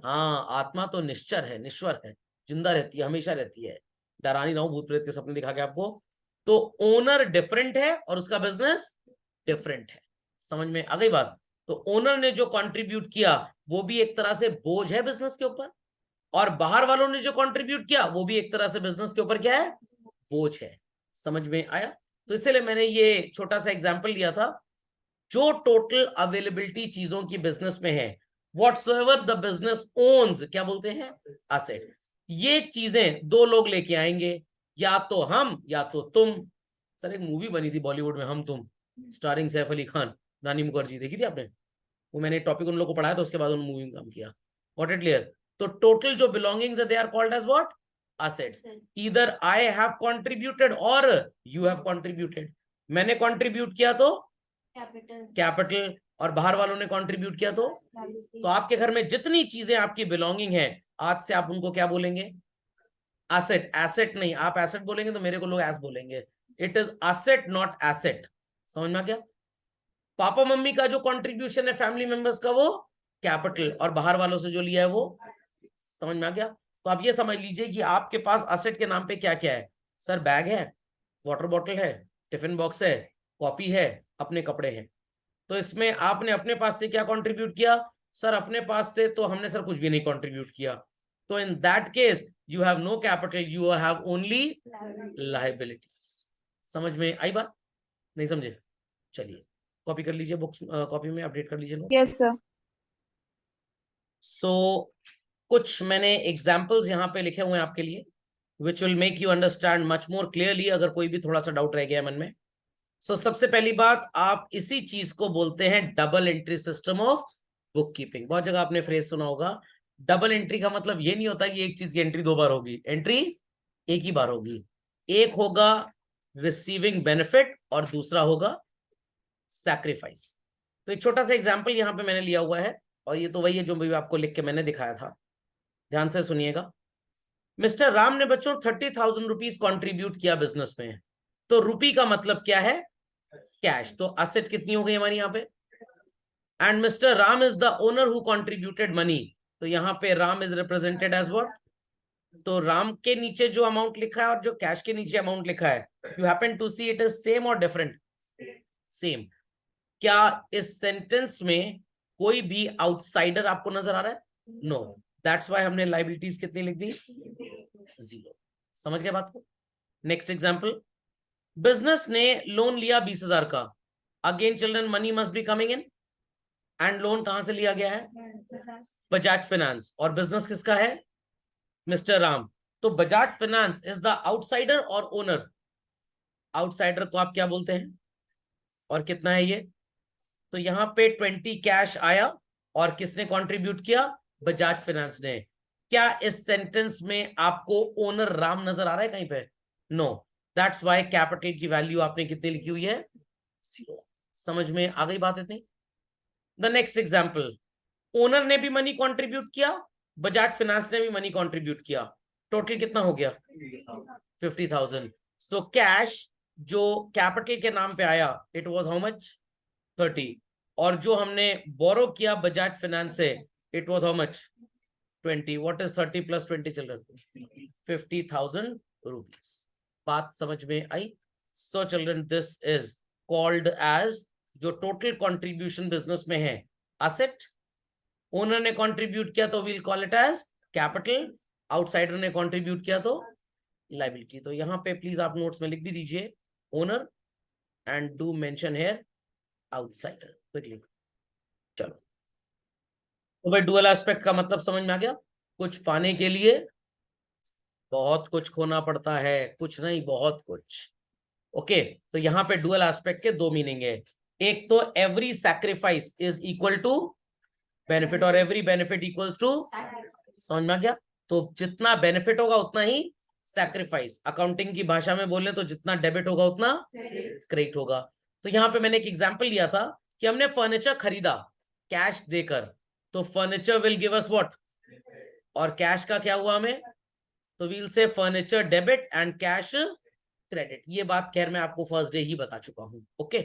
हाँ, आत्मा तो निश्चर है, निश्वर है, जिंदा रहती है, हमेशा रहती है। डरानी ना हो भूत प्रेत के सपने दिखा के आपको। तो ओनर डिफरेंट है और उसका बिजनेस डिफरेंट है। समझ में आ गई बात? तो ओनर ने जो कंट्रीब्यूट किया वो भी एक तरह से बोझ है बिजनेस के ऊपर, और बाहर वालों ने जो कंट्रीब्यूट किया वो भी एक तरह से बिजनेस के ऊपर क्या है? बोझ है। समझ में आया? तो इसलिए मैंने ये छोटा सा एग्जांपल लिया था। जो टोटल अवेलेबिलिटी चीजों की बिजनेस में है, व्हाटसोएवर द बिजनेस ओन्स, क्या बोलते हैं? एसेट। ये चीजें 2 लोग लेके आएंगे, या तो हम या तो तुम। सर एक मूवी बनी थी बॉलीवुड में, हम तुम, स्टारिंग सैफ अली खान, रानी मुखर्जी, देखी थी आपने? वो मैंने टॉपिक उन लोगों को पढ़ाया था, उसके बाद उन्होंने मूवी में काम किया। Got it clear? तो टोटल जो बिलोंगिंग्स है, they are called as what? Assets. Either I have contributed और यू हैव कंट्रीब्यूटेड। मैंने कंट्रीब्यूट किया तो कैपिटल, और बाहर वालों ने कंट्रीब्यूट किया तो आपके घर में जितनी चीजें आपकी बिलोंगिंग है, आज से आप उनको क्या बोलेंगे? एसेट। एसेट नहीं, आप एसेट बोलेंगे तो मेरे को लोग एस बोलेंगे। It is asset not asset. समझ में आ गया? पापा मम्मी का जो कंट्रीब्यूशन है फैमिली मेंबर्स का, वो कैपिटल, और बाहर वालों से जो लिया है वो। समझ में आ गया? तो आप ये समझ लीजिए कि आपके पास एसेट के नाम पे क्या क्या है। सर बैग है, वाटर बॉटल है, टिफिन बॉक्स है, कॉपी है, अपने कपड़े हैं। तो इसमें आपने अपने पास से क्या कंट्रीब्यूट किया? सर अपने पास से तो हमने सर कुछ भी नहीं कंट्रीब्यूट किया। तो in that case you have no capital, you have only liabilities. समझ में आई बात? नहीं समझे? चलिए कॉपी कर लीजिए, बुक्स कॉपी में अपडेट कर लीजिए। Yes sir. सो कुछ मैंने एग्जाम्पल्स यहाँ पे लिखे हुए हैं आपके लिए, which will make you understand much more clearly, अगर कोई भी थोड़ा सा डाउट रह गया मन में। सो सबसे पहली बात, आप इसी चीज को बोलते हैं double entry system of book keeping. बहुत जगह आपने फ्रेज सुना होगा, डबल एंट्री का मतलब ये नहीं होता कि एक चीज की एंट्री दो बार होगी, एंट्री एक ही बार होगी। एक होगा रिसीविंग बेनिफिट और दूसरा होगा सैक्रिफाइस। तो एक छोटा सा एग्जांपल यहां पे मैंने लिया हुआ है, और ये तो वही है जो भी आपको लिख के मैंने दिखाया था। ध्यान से सुनिएगा। मिस्टर राम ने बच्चों 30,000 रुपीज कॉन्ट्रीब्यूट किया बिजनेस में। तो रुपी का मतलब क्या है? कैश। तो असेट कितनी हो गई हमारी यहाँ पे? And mister Ram is the owner who contributed money. तो यहाँ पे Ram is represented as what? तो राम के नीचे जो अमाउंट लिखा है और जो कैश के नीचे अमाउंट लिखा है, you happen to see it is same और डिफरेंट? सेम। क्या इस सेंटेंस में कोई भी आउटसाइडर आपको नजर आ रहा है? नो। दैट्स व्हाई हमने लाइबिलिटीज कितनी लिख दी? 0। समझ गए बात को? नेक्स्ट एग्जांपल, बिजनेस ने लोन लिया 20,000 का। Again children, money must be coming in. And loan कहां से लिया गया है? बजाज फाइनेंस। और बिजनेस किसका है? मिस्टर राम। तो Bajaj finance is the outsider और ओनर? आउटसाइडर को आप क्या बोलते हैं? और कितना है ये? तो यहाँ पे 20 कैश आया, और किसने कंट्रीब्यूट किया? बजाज फाइनेंस ने। क्या इस सेंटेंस में आपको ओनर राम नजर आ रहा है कहीं पे? नो। दैट्स व्हाई कैपिटल की वैल्यू आपने कितनी लिखी हुई है? 0। समझ में आ गई बात इतनी? द नेक्स्ट एग्जाम्पल, ओनर ने भी मनी कंट्रीब्यूट किया, बजाज फाइनेंस ने भी मनी कंट्रीब्यूट किया। टोटल कितना हो गया? 50,000। सो कैश जो कैपिटल के नाम पे आया, इट वाज हाउ मच? 30। और जो हमने बोरो किया बजाज फाइनेंस से, it was how much? 20। What is 30 plus 20 children? 50,000 rupees. बात समझ में आई? So children, this is called as, जो टोटल कंट्रीब्यूशन बिजनेस में है, असेट। ओनर ने कंट्रीब्यूट किया तो we'll call it as capital. Outsider ने कंट्रीब्यूट किया तो लाइबिलिटी। तो यहां पे प्लीज आप नोट्स में लिख भी दीजिए owner, and do mention here outsider quickly. चलो, तो भाई डुअल एस्पेक्ट का मतलब समझ में आ गया? कुछ पाने के लिए बहुत कुछ खोना पड़ता है, कुछ नहीं बहुत कुछ। ओके, तो यहाँ पे डुअल एस्पेक्ट के दो मीनिंग है। एक तो every sacrifice is equal to benefit, और एवरी बेनिफिट इक्वल्स टू, समझ में आ गया? तो जितना बेनिफिट होगा उतना ही सैक्रिफाइस। अकाउंटिंग की भाषा में बोले तो जितना डेबिट होगा उतना क्रेडिट होगा। तो यहाँ पे मैंने एक एग्जांपल लिया था कि हमने फर्नीचर खरीदा कैश देकर, तो furniture will give us what? और कैश का क्या हुआ हमें? तो वील से furniture debit and cash credit. ये बात खैर मैं आपको फर्स्ट डे ही बता चुका हूं। ओके,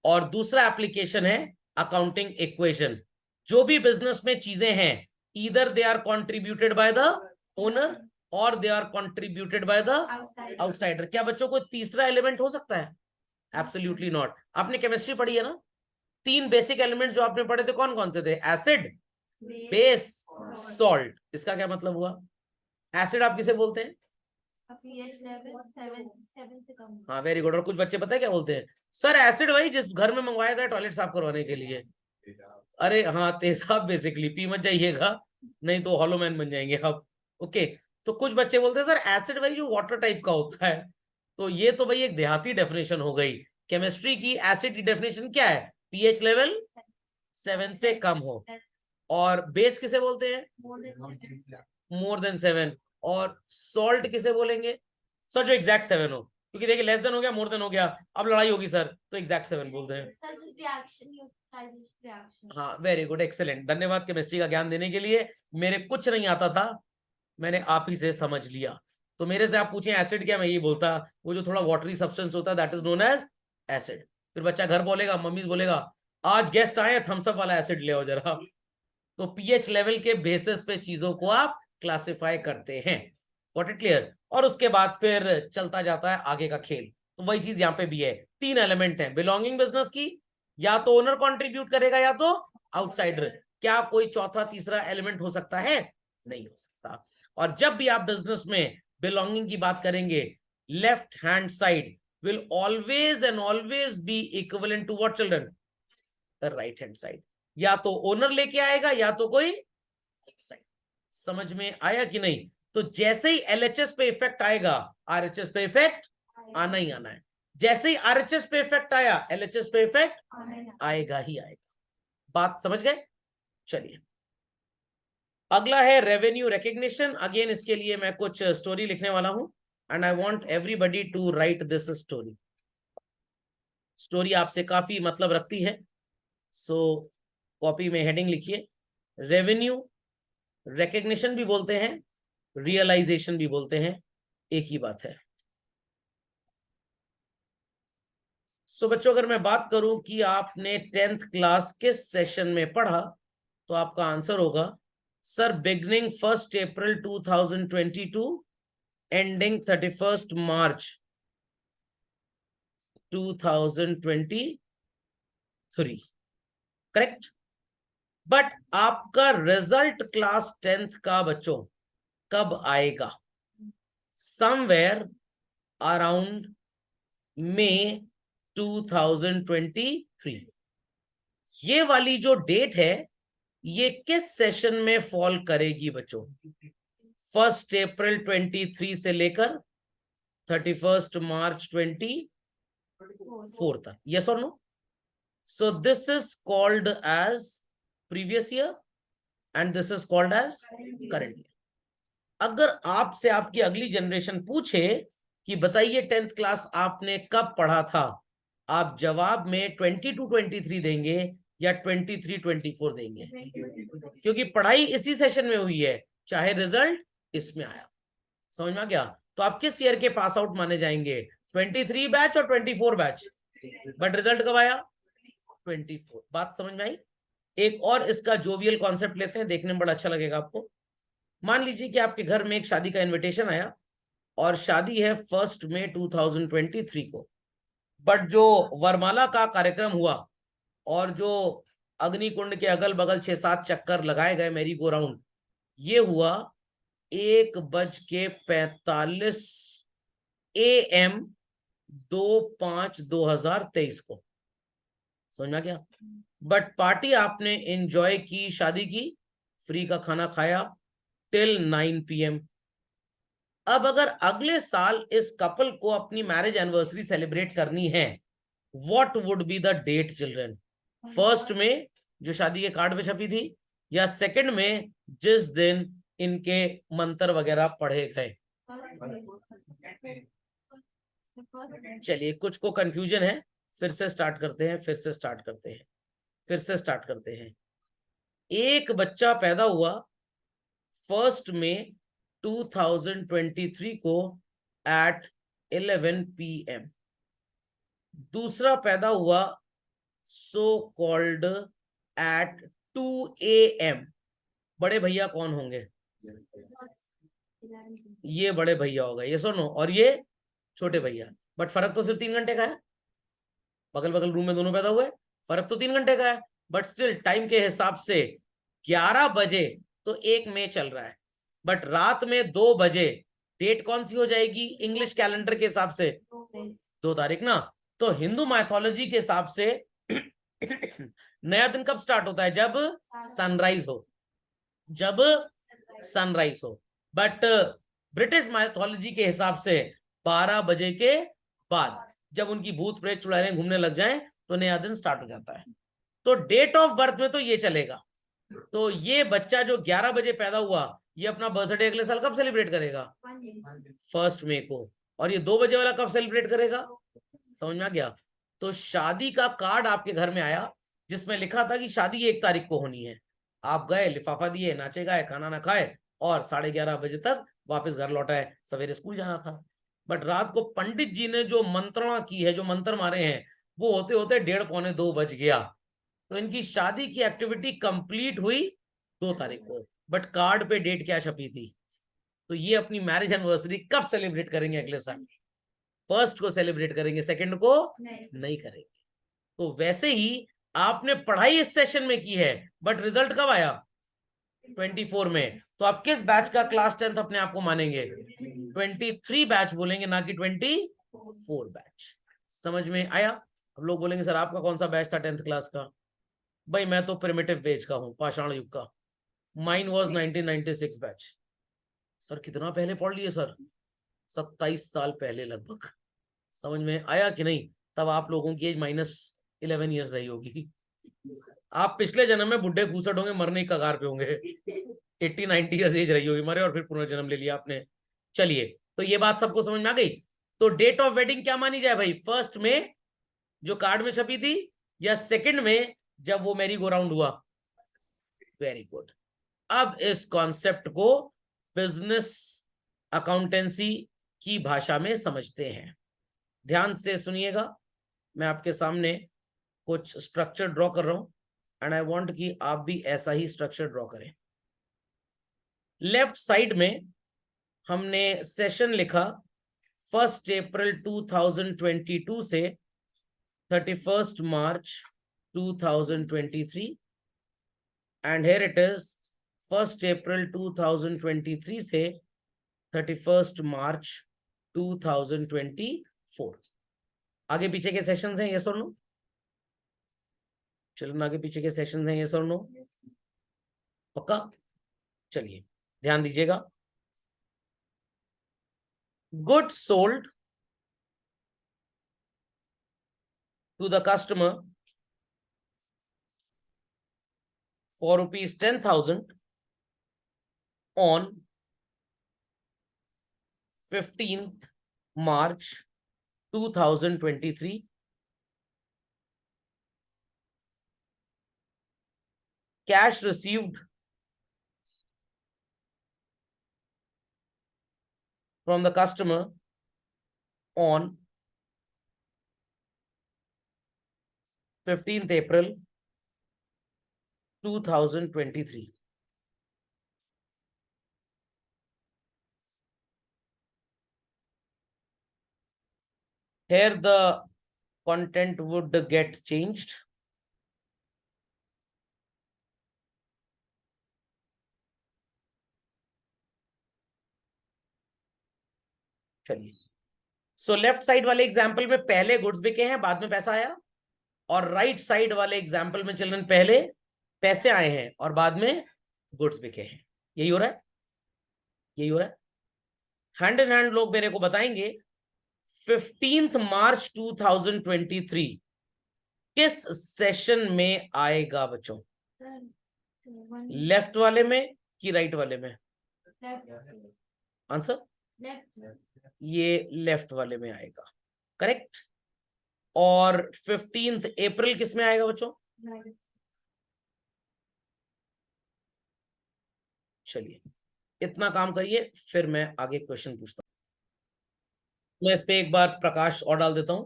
और दूसरा एप्लीकेशन है अकाउंटिंग इक्वेशन। जो भी बिजनेस में चीजें हैं, either they are contributed by the owner और they are contributed by the outsider. क्या बच्चों को तीसरा एलिमेंट हो सकता है? Absolutely not. आपने केमिस्ट्री पढ़ी है ना? 3 बेसिक एलिमेंट्स जो आपने पढ़े थे कौन कौन से थे? Acid, base, salt. इसका क्या मतलब हुआ? एसिड आप किसे बोलते हैं? pH लेवल 7 से कम। हाँ, वेरी गुड। और कुछ बच्चे पता है क्या बोलते हैं? सर एसिड वही जिस घर में मंगवाया था टॉयलेट साफ करवाने के लिए। अरे हाँ, तेजाब बेसिकली। पी मत जाइएगा, नहीं तो हॉलो मैन बन जाएंगे आप। ओके, तो कुछ बच्चे बोलते हैं सर एसिड भाई जो वाटर टाइप का होता है। तो ये तो भाई एक देहाती डेफिनेशन हो गई। केमिस्ट्री की एसिड की डेफिनेशन क्या है? पीएच लेवल 7 से कम हो। और बेस किसे बोलते हैं? More than 7। और सॉल्ट किसे बोलेंगे? सर जो एग्जैक्ट 7 हो। क्योंकि देखिए, लेस देन हो गया, मोर देन हो गया, अब लड़ाई होगी सर, तो एग्जैक्ट 7 बोलते हैं। हाँ, वेरी गुड, एक्सेलेंट। धन्यवाद केमिस्ट्री का ज्ञान देने के लिए। मेरे कुछ नहीं आता था, मैंने आप ही से समझ लिया। तो मेरे से आप पूछें एसिड क्या, मैं यही बोलता, वो जो थोड़ा वाटरी सब्सटेंस होता है that is known as acid. फिर बच्चा घर बोलेगा, मम्मी बोलेगा आज गेस्ट आए, थम्स अप वाला एसिड ले आओ जरा। तो पीएच लेवल के बेसिस पे चीजों को आप क्लासिफाई करते हैं। What it clear? और उसके बाद फिर चलता जाता है आगे का खेल। तो वही चीज यहाँ पे भी है। 3 एलिमेंट है बिलोंगिंग बिजनेस की, या तो ओनर कंट्रीब्यूट करेगा या तो आउटसाइडर। क्या कोई चौथा तीसरा एलिमेंट हो सकता है? नहीं हो सकता। और जब भी आप बिजनेस में बिलोंगिंग की बात करेंगे, left hand side will always and always be equivalent to what children? Right hand side. या तो ओनर लेके आएगा या तो कोई आउटसाइड। समझ में आया कि नहीं? तो जैसे ही एलएचएस पे इफेक्ट आएगा, आरएचएस पे इफेक्ट आना ही आना है। जैसे ही आरएचएस पे इफेक्ट आया, एलएचएस पे इफेक्ट आएगा ही आएगा। बात समझ गए? चलिए, अगला है रेवेन्यू रिकग्निशन। अगेन इसके लिए मैं कुछ स्टोरी लिखने वाला हूं and I want everybody to write this story. Story आपसे काफी मतलब रखती है, सो कॉपी में हेडिंग लिखिए, रेवेन्यू रिकग्निशन भी बोलते हैं, रियलाइजेशन भी बोलते हैं, एक ही बात है। सो बच्चों, अगर मैं बात करूं कि आपने 10th क्लास किस सेशन में पढ़ा, तो आपका आंसर होगा sir beginning 1 April 2022 ending 31 March 2023, correct. But आपका रिजल्ट क्लास 10th का बच्चों कब आएगा? समवेयर अराउंड मई 2023। ये वाली जो डेट है ये किस सेशन में फॉल करेगी बच्चों? 1 अप्रैल 23 से लेकर 31 मार्च 24 तक, यस और no? So this is called as previous year and this is called as current year. अगर आपसे आपकी अगली जनरेशन पूछे कि बताइए 10th क्लास आपने कब पढ़ा था, आप जवाब में 22-23 देंगे या 23-24 देंगे, क्योंकि पढ़ाई इसी सेशन में हुई है, चाहे रिजल्ट इसमें आया। समझ में आ गया? तो आप किस ईयर के पास आउट माने जाएंगे? 23 बैच और 24 बैच। बट रिजल्ट कब आया? 24। बात समझ में आई? एक और इसका जोवियल कॉन्सेप्ट लेते हैं, देखने में बड़ा अच्छा लगेगा आपको। मान लीजिए कि आपके घर में एक शादी का इनविटेशन आया और शादी है 1 मई 2023 को, बट जो वरमाला का कार्यक्रम हुआ और जो अग्निकुंड के अगल बगल 6-7 चक्कर लगाए गए मेरी गो राउंड, ये हुआ 1:45 AM 2/5/2023 को। समझ में आ गया? बट पार्टी आपने एंजॉय की, शादी की, फ्री का खाना खाया टिल 9 PM। अब अगर अगले साल इस कपल को अपनी मैरिज एनिवर्सरी सेलिब्रेट करनी है, what would be the date children? 1 में जो शादी के कार्ड पे छपी थी, या 2 में जिस दिन इनके मंत्र वगैरह पढ़े गए? चलिए, कुछ को कंफ्यूजन है, फिर से स्टार्ट करते हैं, एक बच्चा पैदा हुआ 1 में 2023 को एट 11 PM। दूसरा पैदा हुआ सो कॉल्ड एट 2 AM। बड़े भैया कौन होंगे? ये बड़े भैया होगा, ये सुनो, और ये छोटे भैया। बट फर्क तो सिर्फ 3 घंटे का है, बगल बगल रूम में दोनों पैदा हुए, फर्क तो 3 घंटे का है, बट स्टिल टाइम के हिसाब से 11 बजे तो 1 मई चल रहा है, बट रात में 2 बजे डेट कौन सी हो जाएगी इंग्लिश कैलेंडर के हिसाब से? 2 तारीख ना। तो हिंदू माइथोलॉजी के हिसाब से नया दिन कब स्टार्ट होता है? जब सनराइज हो, जब सनराइज हो। बट ब्रिटिश माइथोलॉजी के हिसाब से 12 बजे के बाद, जब उनकी भूत प्रेत चुड़ैलें घूमने लग जाएं, तो नया दिन स्टार्ट हो जाता है। तो डेट ऑफ बर्थ में तो ये चलेगा। तो ये बच्चा जो 11 बजे पैदा हुआ, ये अपना बर्थडे अगले साल कब सेलिब्रेट करेगा? 1 मई को। और ये 2 बजे वाला कब सेलिब्रेट करेगा? समझ में आ गया? तो शादी का कार्ड आपके घर में आया जिसमें लिखा था कि शादी 1 तारीख को होनी है। आप गए, लिफाफा दिए, नाचे गाए, खाना ना खाए, और 11:30 बजे तक वापस घर लौट आए, सवेरे स्कूल जाना था। बट रात को पंडित जी ने जो मंत्रणा की है, जो मंत्र मारे हैं, वो होते होते 1:30-2 बज गया। तो इनकी शादी की एक्टिविटी कंप्लीट हुई 2 तारीख को, बट कार्ड पे डेट क्या छपी थी? तो ये अपनी मैरिज एनिवर्सरी कब सेलिब्रेट करेंगे? अगले साल 1 को सेलिब्रेट करेंगे, 2 को नहीं करेंगे। तो वैसे ही आपने पढ़ाई इस सेशन में की है, बट रिजल्ट कब आया? 24 में। तो आप किस बैच का क्लास 10th अपने आप को मानेंगे? 23 बैच बोलेंगे, ना कि 24 बैच। समझ में आया? अब लोग बोलेंगे सर आपका कौन सा बैच था 10th क्लास का? भाई मैं तो प्रिमिटिव बेज का हूं, पाषाण युग का। Mine was 1996 batch. सर कितना पहले पढ़ लिए सर? 27 साल पहले लगभग। समझ में आया कि नहीं? तब आप लोगों की एज -11 ईयर्स रही होगी। आप पिछले जन्म में बुढ़े घूसट होंगे, मरने की कगार पे होंगे, 80-90 ईयर्स एज रही होगी, मरे और फिर पुनर्जन्म ले लिया आपने। चलिए, तो ये बात सबको समझ में आ गई। तो डेट ऑफ वेडिंग क्या मानी जाए भाई? फर्स्ट में जो कार्ड में छपी थी, या सेकंड में जब वो मैरी गो राउंड हुआ? Very good. अब इस कॉन्सेप्ट को बिजनेस अकाउंटेंसी की भाषा में समझते हैं। ध्यान से सुनिएगा, मैं आपके सामने कुछ स्ट्रक्चर ड्रॉ कर रहा हूं, एंड आई वांट कि आप भी ऐसा ही स्ट्रक्चर ड्रॉ करें। लेफ्ट साइड में हमने सेशन लिखा 1 अप्रैल 2022 से 31 मार्च 2023, एंड हियर इट इज 1 अप्रैल 2023 से 31 मार्च 2024। आगे पीछे के सेशंस हैं, यस और नो? चिल्ड्रन, आगे पीछे के सेशंस हैं, यस और नो? पक्का? चलिए ध्यान दीजिएगा। Goods sold to the customer for ₹10,000 on 15th March 2023. Cash received from the customer on 15th April 2023. Here the content would get changed. चलिए, सो लेफ्ट साइड वाले एग्जाम्पल में पहले गुड्स बिके हैं, बाद में पैसा आया, और राइट साइड वाले एग्जाम्पल में चिल्ड्रन पहले पैसे आए हैं और बाद में गुड्स बिके हैं। यही हो रहा है, यही हो रहा है। हैंड इन हैंड लोग मेरे को बताएंगे 15 मार्च 2023 किस सेशन में आएगा बच्चों? लेफ्ट वाले में कि राइट वाले में? आंसर ये लेफ्ट वाले में आएगा, करेक्ट। और 15 अप्रैल किस में आएगा बच्चों? चलिए इतना काम करिए, फिर मैं आगे क्वेश्चन पूछता हूं। मैं इस पे एक बार प्रकाश और डाल देता हूं।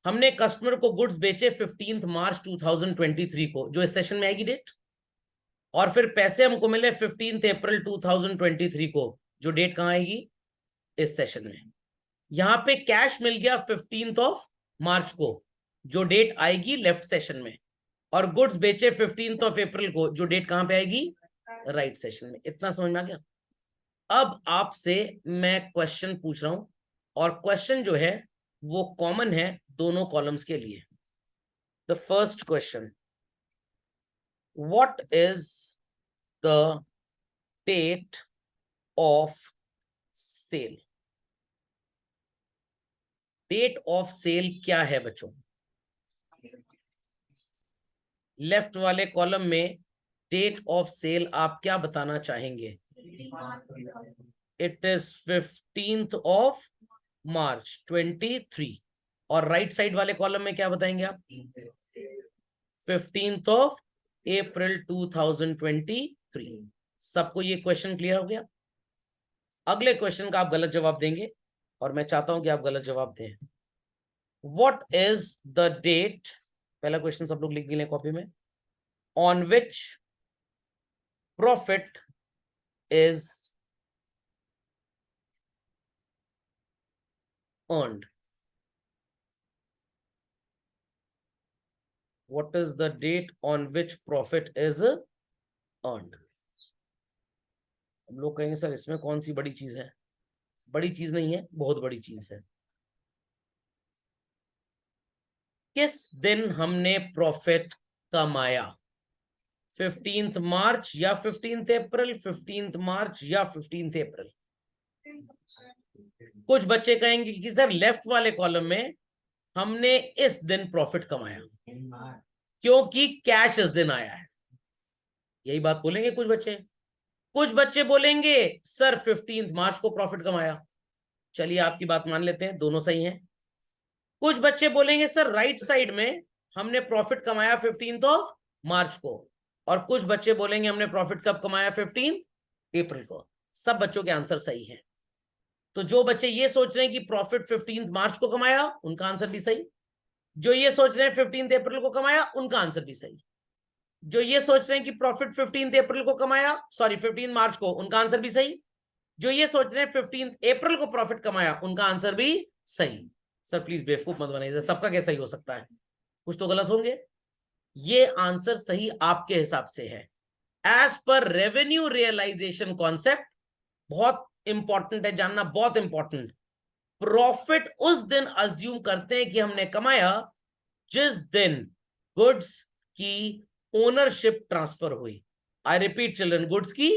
हमने कस्टमर को गुड्स बेचे 15 मार्च 2023 को, जो इस सेशन में आएगी डेट, और फिर पैसे हमको मिले 15 अप्रैल 2023 को, जो डेट कहां आएगी? इस सेशन में। यहां पे कैश मिल गया 15 मार्च को, जो डेट आएगी लेफ्ट सेशन में, और गुड्स बेचे 15 अप्रैल को, जो डेट कहां पे आएगी? राइट सेशन में। इतना समझ में आ गया? अब आपसे मैं क्वेश्चन पूछ रहा हूं, और क्वेश्चन जो है वो कॉमन है दोनों कॉलम्स के लिए। The first question, what is the date of sale? Date of sale क्या है बच्चों? लेफ्ट वाले कॉलम में डेट ऑफ सेल आप क्या बताना चाहेंगे? इट इज 15 मार्च 23। और राइट साइड वाले कॉलम में क्या बताएंगे आप? 15 अप्रैल 2023। सबको ये क्वेश्चन क्लियर हो गया? अगले क्वेश्चन का आप गलत जवाब देंगे, और मैं चाहता हूं कि आप गलत जवाब दें। व्हाट इज द डेट, पहला क्वेश्चन सब लोग लिख भी लें कॉपी में, on which profit is earned? What is the date on which profit is earned? अब लोग कहेंगे सर इसमें कौन सी बड़ी चीज है? बड़ी चीज नहीं है, बहुत बड़ी चीज है। किस दिन हमने प्रॉफिट कमाया? 15 मार्च या 15 अप्रैल? 15 मार्च या 15 अप्रैल? कुछ बच्चे कहेंगे कि सर लेफ्ट वाले कॉलम में हमने इस दिन प्रॉफिट कमाया। क्योंकि कैश इस दिन आया है। यही बात बोलेंगे कुछ बच्चे। कुछ बच्चे बोलेंगे सर 15 मार्च को प्रॉफिट कमाया। चलिए आपकी बात मान लेते हैं, दोनों सही हैं। कुछ बच्चे बोलेंगे सर राइट साइड में हमने प्रॉफिट कमाया 15 मार्च को, और कुछ बच्चे बोलेंगे हमने प्रॉफिट कब कमाया 15 अप्रैल को। सब बच्चों के आंसर सही है। तो जो बच्चे ये सोच रहे हैं कि प्रॉफिट 15 मार्च को कमाया, उनका आंसर भी सही। जो ये सोच रहे हैं 15 अप्रैल को कमाया, उनका आंसर भी सही। जो ये सोच रहे हैं कि प्रॉफिट 15 अप्रैल को कमाया, सॉरी 15 मार्च को, उनका आंसर भी सही। जो ये सोच रहे हैं 15 अप्रैल को प्रॉफिट कमाया, उनका आंसर भी सही। सर प्लीज बेवकूफ मत बनाइए, सबका कैसा ही हो सकता है, कुछ तो गलत होंगे। ये आंसर सही आपके हिसाब से है। As per revenue realisation concept, बहुत इंपॉर्टेंट है जानना, बहुत इंपॉर्टेंट। प्रॉफिट उस दिन अज्यूम करते हैं कि हमने कमाया जिस दिन गुड्स की ओनरशिप ट्रांसफर हुई। आई रिपीट चिल्ड्रन, गुड्स की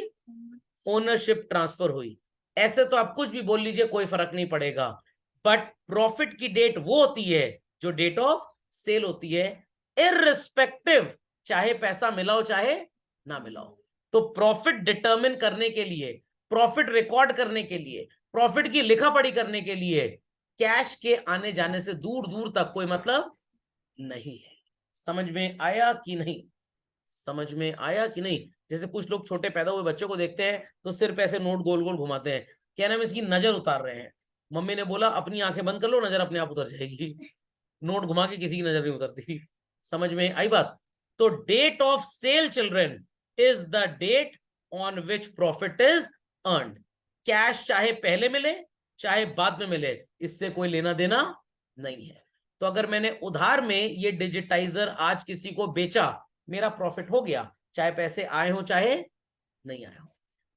ओनरशिप ट्रांसफर हुई। ऐसे तो आप कुछ भी बोल लीजिए, कोई फर्क नहीं पड़ेगा, बट प्रॉफिट की डेट वो होती है जो डेट ऑफ सेल होती है, इररिस्पेक्टिव चाहे पैसा मिला हो चाहे ना मिला हो। तो प्रॉफिट डिटरमिन करने के लिए, प्रॉफिट रिकॉर्ड करने के लिए, प्रॉफिट की लिखा पढ़ी करने के लिए कैश के आने जाने से दूर दूर तक कोई मतलब नहीं है। समझ में आया कि नहीं? समझ में आया कि नहीं? जैसे कुछ लोग छोटे पैदा हुए बच्चे को देखते हैं तो सिर पे ऐसे नोट गोल गोल घुमाते हैं, क्या नाम, इसकी नजर उतार रहे हैं। मम्मी ने बोला अपनी आंखें बंद कर लो, नजर अपने आप उतर जाएगी। नोट घुमा के किसी की नजर नहीं उतरती। समझ में आई बात? तो date of sale children is the date on which profit is earned. Cash चाहे पहले मिले चाहे बाद में मिले, इससे कोई लेना देना नहीं है। तो अगर मैंने उधार में ये डिजिटाइजर आज किसी को बेचा, मेरा प्रॉफिट हो गया, चाहे पैसे आए हो चाहे नहीं आए हो।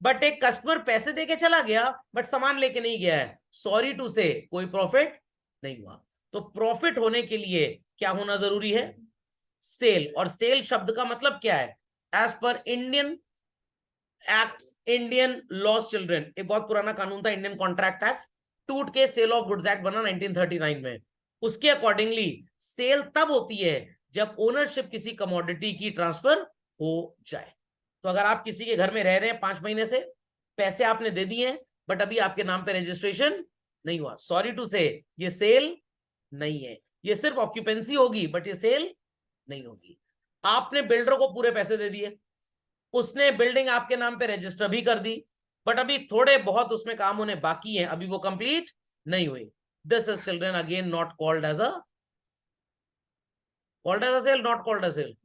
बट एक कस्टमर पैसे देके चला गया बट सामान लेके नहीं गया है, सॉरी टू से कोई प्रॉफिट नहीं हुआ। तो प्रॉफिट होने के लिए क्या होना जरूरी है? सेल। और सेल शब्द का मतलब क्या है? As per Indian acts, Indian laws children, एक बहुत पुराना कानून था इंडियन कॉन्ट्रैक्ट एक्ट, टूट के सेल ऑफ गुड्स एक्ट बना 1939 में। उसके अकॉर्डिंगली सेल तब होती है जब ओनरशिप किसी कमोडिटी की ट्रांसफर हो जाए। तो अगर आप किसी के घर में रह रहे हैं 5 महीने से, पैसे आपने दे दिए हैं बट अभी आपके नाम पे रजिस्ट्रेशन नहीं हुआ, सॉरी टू से ये सेल नहीं है। ये सिर्फ ऑक्यूपेंसी होगी बट ये सेल नहीं होगी। आपने बिल्डर को पूरे पैसे दे दिए, उसने बिल्डिंग आपके नाम पे रजिस्टर भी कर दी, बट अभी थोड़े बहुत उसमें काम होने बाकी हैं, अभी वो कंप्लीट नहीं हुई। This is children again not called as a sale, not called as sale.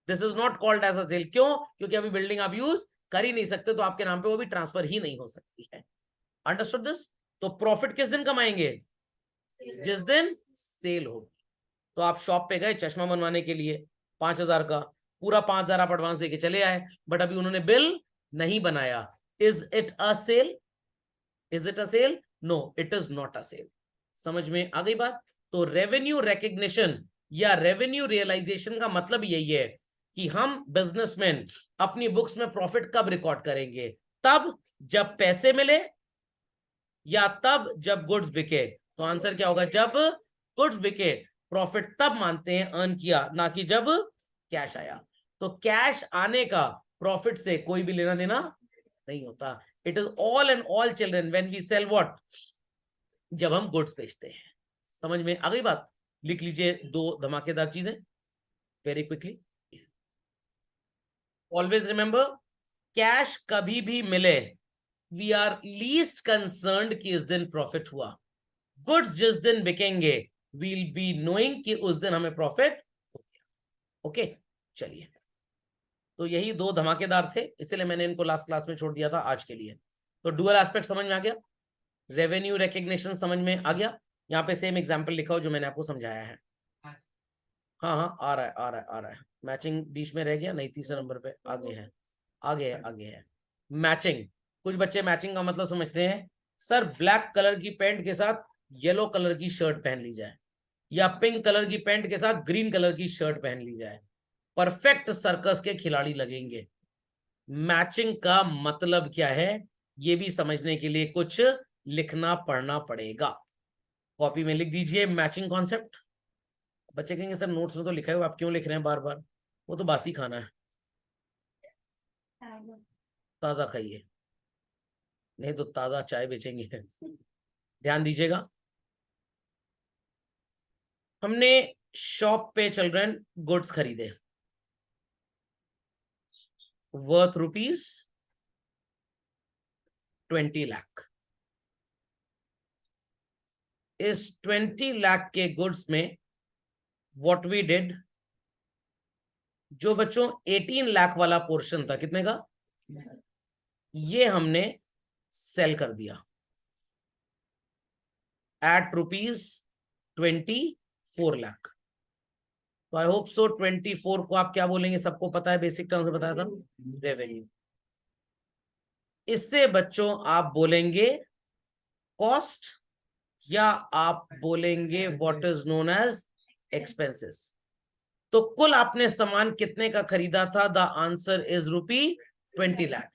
This is not called as a sale. क्यों? क्योंकि अभी बिल्डिंग आप यूज कर ही नहीं सकते, तो आपके नाम पे वो भी ट्रांसफर ही नहीं हो सकती है। Understood this? तो प्रॉफिट किस दिन कमाएंगे? जिस दिन सेल होगी। तो आप शॉप पे गए चश्मा बनवाने के लिए 5,000 का, पूरा 5,000 आप एडवांस देके चले आए, बट अभी उन्होंने बिल नहीं बनाया। Is it a sale? Is it a sale? No, it is not a sale. समझ में आ गई बात? तो रेवेन्यू रिकग्निशन या रेवेन्यू रियलाइजेशन का मतलब यही है कि हम बिजनेसमैन अपनी बुक्स में प्रॉफिट कब रिकॉर्ड करेंगे? तब जब पैसे मिले या तब जब गुड्स बिके? तो आंसर क्या होगा? जब गुड्स बिके। प्रॉफिट तब मानते हैं अर्न किया, ना कि जब कैश आया। तो कैश आने का प्रॉफिट से कोई भी लेना देना नहीं होता। It is all and all children when we sell what, जब हम गुड्स बेचते हैं। समझ में आ गई बात? लिख लीजिए 2 धमाकेदार चीजें very quickly. Always remember, cash कभी भी मिले वी आर लीस्ट कंसर्न्ड कि इस दिन प्रॉफिट हुआ। गुड्स जिस दिन बिकेंगे वील बी नोइंग कि उस दिन हमें प्रॉफिट हो गया। ओके, चलिए। तो यही 2 धमाकेदार थे, इसलिए मैंने इनको लास्ट क्लास में छोड़ दिया था आज के लिए। तो डुअल एस्पेक्ट समझ में आ गया, रेवेन्यू रिकग्निशन समझ में आ गया। यहाँ पे सेम एग्जांपल लिखा हो जो मैंने आपको समझाया है। हाँ हाँ, आ रहा है आ रहा है आ रहा है। मैचिंग बीच में रह गया, नहीं 3 नंबर पे आगे है, आगे है आगे है। मैचिंग, कुछ बच्चे मैचिंग का मतलब समझते हैं सर ब्लैक कलर की पैंट के साथ येलो कलर की शर्ट पहन ली जाए, या पिंक कलर की पैंट के साथ ग्रीन कलर की शर्ट पहन ली जाए, परफेक्ट सर्कस के खिलाड़ी लगेंगे। मैचिंग का मतलब क्या है ये भी समझने के लिए कुछ लिखना पढ़ना पड़ेगा। कॉपी में लिख दीजिए मैचिंग कॉन्सेप्ट। बच्चे कहेंगे सर नोट्स में तो लिखा है, आप क्यों लिख रहे हैं बार बार? वो तो बासी खाना है, ताजा खाइए, नहीं तो ताजा चाय बेचेंगे। ध्यान दीजिएगा, हमने शॉप पे चिल्ड्रन गुड्स खरीदे वर्थ रुपीज 20 लाख। इस 20 लाख के गुड्स में व्हाट वी डिड, जो बच्चों 18 लाख वाला पोर्शन था, कितने का, ये हमने सेल कर दिया एट रुपीज 24 लाख। तो आई होप सो 24 को आप क्या बोलेंगे, सबको पता है, बेसिक टर्म से बताया था, रेवेन्यू। इससे बच्चों आप बोलेंगे कॉस्ट, या आप बोलेंगे what is known as expenses. तो कुल आपने सामान कितने का खरीदा था, द आंसर इज ₹20 लाख,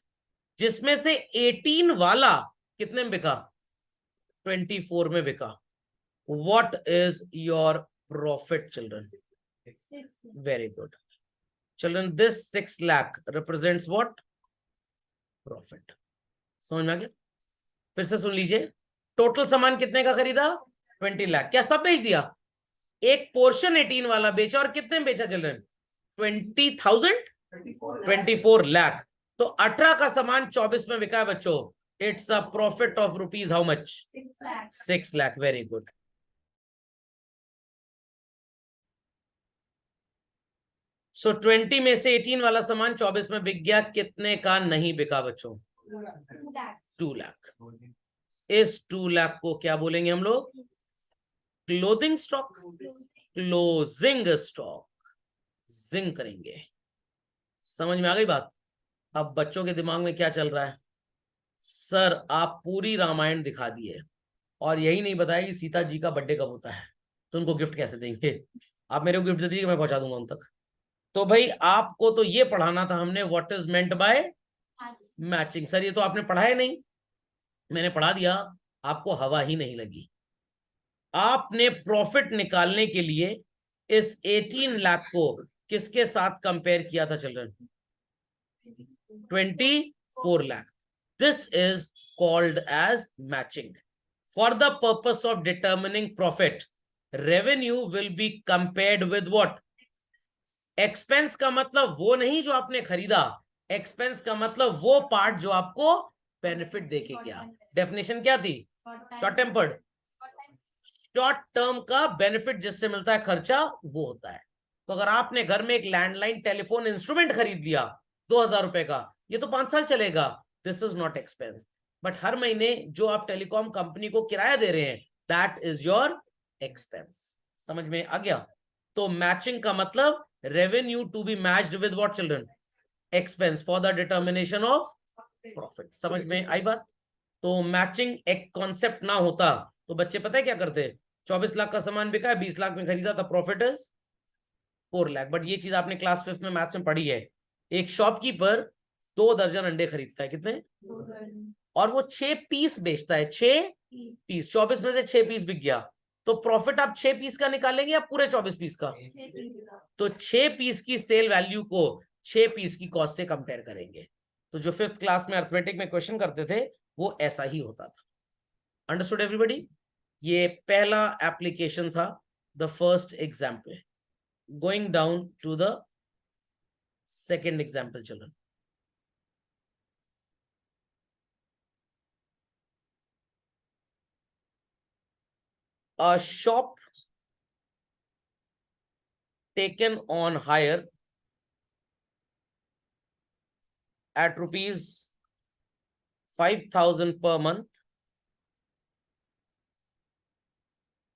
जिसमें से 18 वाला कितने में बिका, 24 में बिका। What is your profit children? Very good children, this 6 lakh represents what, profit. समझ में आ गया? फिर से सुन लीजिए, टोटल सामान कितने का खरीदा, 20 लाख। क्या सब बेच दिया? एक पोर्शन 18 वाला बेचा, और कितने में बेचा चिल्ड्रन, 20,000, 24 लाख। तो 18 का सामान 24 में बिका है बच्चों। It's a profit of rupees how much, 6 lakh. Very good. So 20 में से 18 वाला सामान 24 में बिक गया, कितने का नहीं बिका बच्चों, 2 लाख। इस 2 लाख को क्या बोलेंगे हम लोग, क्लोथिंग स्टॉक, क्लोजिंग स्टॉक, जिंग करेंगे। समझ में आ गई बात? अब बच्चों के दिमाग में क्या चल रहा है, सर आप पूरी रामायण दिखा दिए और यही नहीं बताया कि सीता जी का बर्थडे कब होता है, तो उनको गिफ्ट कैसे देंगे? आप मेरे को गिफ्ट दे दीजिए, मैं पहुंचा दूंगा उन तक। तो भाई आपको तो ये पढ़ाना था हमने, what is meant by matching. Sir ये तो आपने पढ़ा है नहीं। मैंने पढ़ा दिया, आपको हवा ही नहीं लगी। आपने प्रॉफिट निकालने के लिए इस 18 लाख को किसके साथ कंपेयर किया था children, 24 lakh. This is called as matching. For the purpose of determining profit, revenue will be compared with what? Expense का मतलब वो नहीं जो आपने खरीदा, expense का मतलब वो पार्ट जो आपको बेनिफिट देके गया। डेफिनेशन क्या थी, शॉर्ट टेम्पर्ड, शॉर्ट टर्म का बेनिफिट जिससे मिलता है खर्चा, वो होता है। तो अगर आपने घर में एक लैंडलाइन टेलीफोन इंस्ट्रूमेंट खरीद लिया 2,000 रुपए का, ये तो 5 साल चलेगा, this is not expense. But हर महीने जो आप टेलीकॉम कंपनी को किराया दे रहे हैं, दैट इज योर एक्सपेंस। समझ में आ गया? तो मैचिंग का मतलब revenue to be matched with what children, expense, for the determination of profit. समझ में आई बात? तो मैचिंग एक कॉन्सेप्ट ना होता तो बच्चे पता है क्या करते, 24 लाख का सामान बिका है, 20 लाख में खरीदा था, प्रॉफिट इज 4 लाख। बट ये चीज आपने क्लास 5 में मैथ्स में पढ़ी है, एक शॉपकीपर 2 दर्जन अंडे खरीदता है, कितने, और वो 6 पीस बेचता है, 6 पीस, 24 में से 6 पीस बिक गया, तो प्रॉफिट आप 6 पीस का निकालेंगे या पूरे 24 पीस का? तो 6 पीस की सेल वैल्यू को 6 पीस की कॉस्ट से कंपेयर करेंगे। तो जो 5th क्लास में अर्थमेटिक में क्वेश्चन करते थे, वो ऐसा ही होता था। Understood everybody? ये पहला एप्लीकेशन था, the first example. Going down to the second example children. A shop taken on hire at rupees 5,000 per month.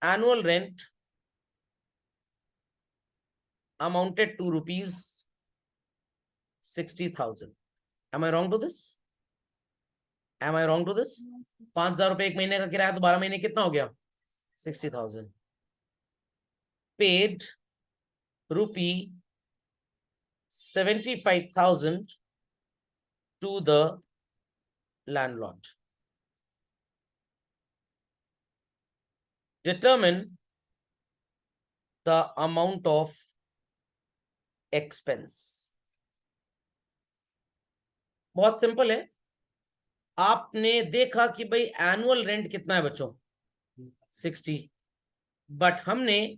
Annual rent amounted to rupees 60,000. Am I wrong to this? Am I wrong to this? 5,000 रुपए एक महीने का किराया, तो 12 महीने कितना हो गया, 60,000. Paid rupee 75,000 to the landlord. Determine the amount of expense. बहुत सिंपल है। आपने देखा कि भाई एनुअल रेंट कितना है बच्चों, 60, बट हमने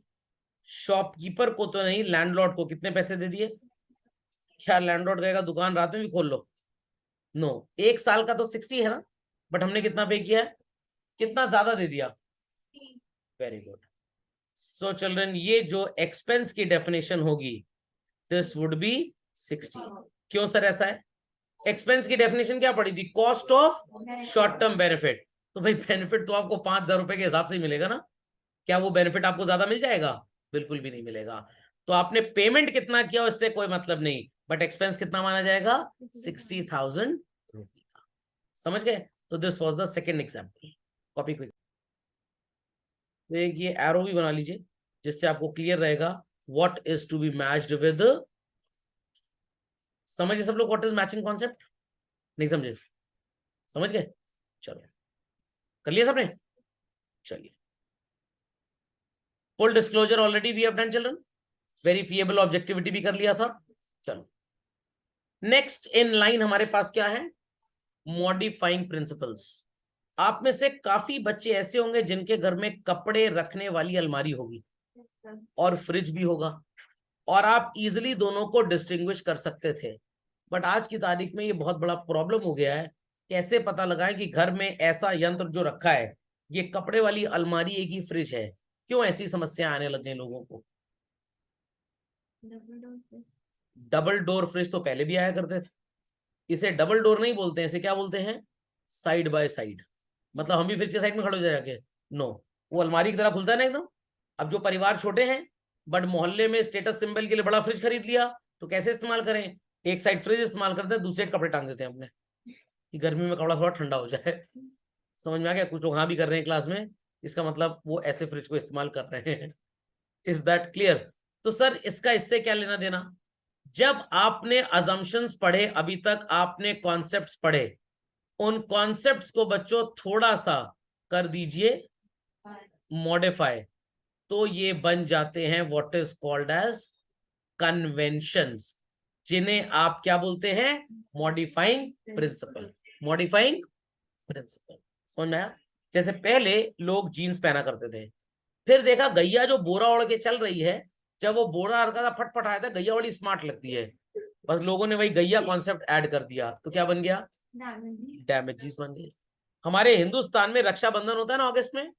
शॉपकीपर को तो नहीं, लैंडलॉर्ड को कितने पैसे दे दिए? क्या लैंडलॉर्ड कहेगा दुकान रात में भी खोल लो? नो, एक साल का तो 60 है ना, बट हमने कितना पे किया है? कितना ज्यादा दे दिया? Very good. सो चिल्ड्रन, ये जो एक्सपेंस की डेफिनेशन होगी, दिस वुड बी 60। क्यों सर ऐसा है? एक्सपेंस की डेफिनेशन क्या पड़ी थी? Cost of short term benefit. तो भाई बेनिफिट तो आपको 5,000 रुपए के हिसाब से ही मिलेगा ना। क्या वो बेनिफिट आपको ज्यादा मिल जाएगा? बिल्कुल भी नहीं मिलेगा। तो आपने पेमेंट कितना किया उससे कोई मतलब नहीं, बट एक्सपेंस कितना माना जाएगा? 60,000 रुपये का। समझ गए? तो this was the second example. Copy quick. ये एरो भी बना लीजिए जिससे आपको क्लियर रहेगा what is to be matched with. समझिए सब लोग व्हाट इज मैचिंग कॉन्सेप्ट? नहीं समझे? समझ गए? चलो कर लिया सबने? चलिए, full disclosure already we have done children. Verifiable objectivity भी कर लिया था। चलो, नेक्स्ट इन लाइन हमारे पास क्या है? Modifying principles. आप में से काफी बच्चे ऐसे होंगे जिनके घर में कपड़े रखने वाली अलमारी होगी और फ्रिज भी होगा, और आप इजिली दोनों को डिस्टिंग्विश कर सकते थे। बट आज की तारीख में ये बहुत बड़ा प्रॉब्लम हो गया है। कैसे पता लगाएं कि घर में ऐसा यंत्र जो रखा है ये कपड़े वाली अलमारी है कि फ्रिज है? क्यों ऐसी समस्या आने लग गई लोगों को? डबल डोर फ्रिज तो पहले भी आया करते थे। इसे डबल डोर नहीं बोलते हैं, इसे क्या बोलते हैं? Side by side. मतलब हम भी फ्रिज के साइड में खड़े हो जाके? नो, वो अलमारी की तरह खुलता है ना एकदम। अब जो परिवार छोटे हैं बट मोहल्ले में स्टेटस सिंबल के लिए बड़ा फ्रिज खरीद लिया, तो कैसे इस्तेमाल करें? एक साइड फ्रिज इस्तेमाल करते हैं, दूसरे कपड़े टांग देते हैं अपने कि गर्मी में कपड़ा थोड़ा ठंडा हो जाए। समझ में आ गया? कुछ लोग हाँ भी कर रहे हैं क्लास में, इसका मतलब वो ऐसे फ्रिज को इस्तेमाल कर रहे हैं। Is that clear? तो सर इसका इससे क्या लेना देना? जब आपने अजम्पशंस पढ़े, अभी तक आपने कॉन्सेप्ट्स पढ़े, उन कॉन्सेप्ट्स को बच्चों थोड़ा सा कर दीजिए मॉडिफाई, तो ये बन जाते हैं what is called as conventions, जिन्हें आप क्या बोलते हैं? Modifying principal. मॉडिफाइंग प्रिंसिपल, समझ में आया? जैसे पहले लोग जीन्स पहना करते थे, फिर देखा गैया जो बोरा ओढ़ के चल रही है, जब वो बोरा हल्का सा फटफट आया था, गैया बड़ी स्मार्ट लगती है, बस लोगों ने वही गैया कॉन्सेप्ट ऐड कर दिया, तो क्या बन गया? डैमेज जीन्स बन गई। हमारे हिंदुस्तान में रक्षाबंधन होता है ना अगस्त में,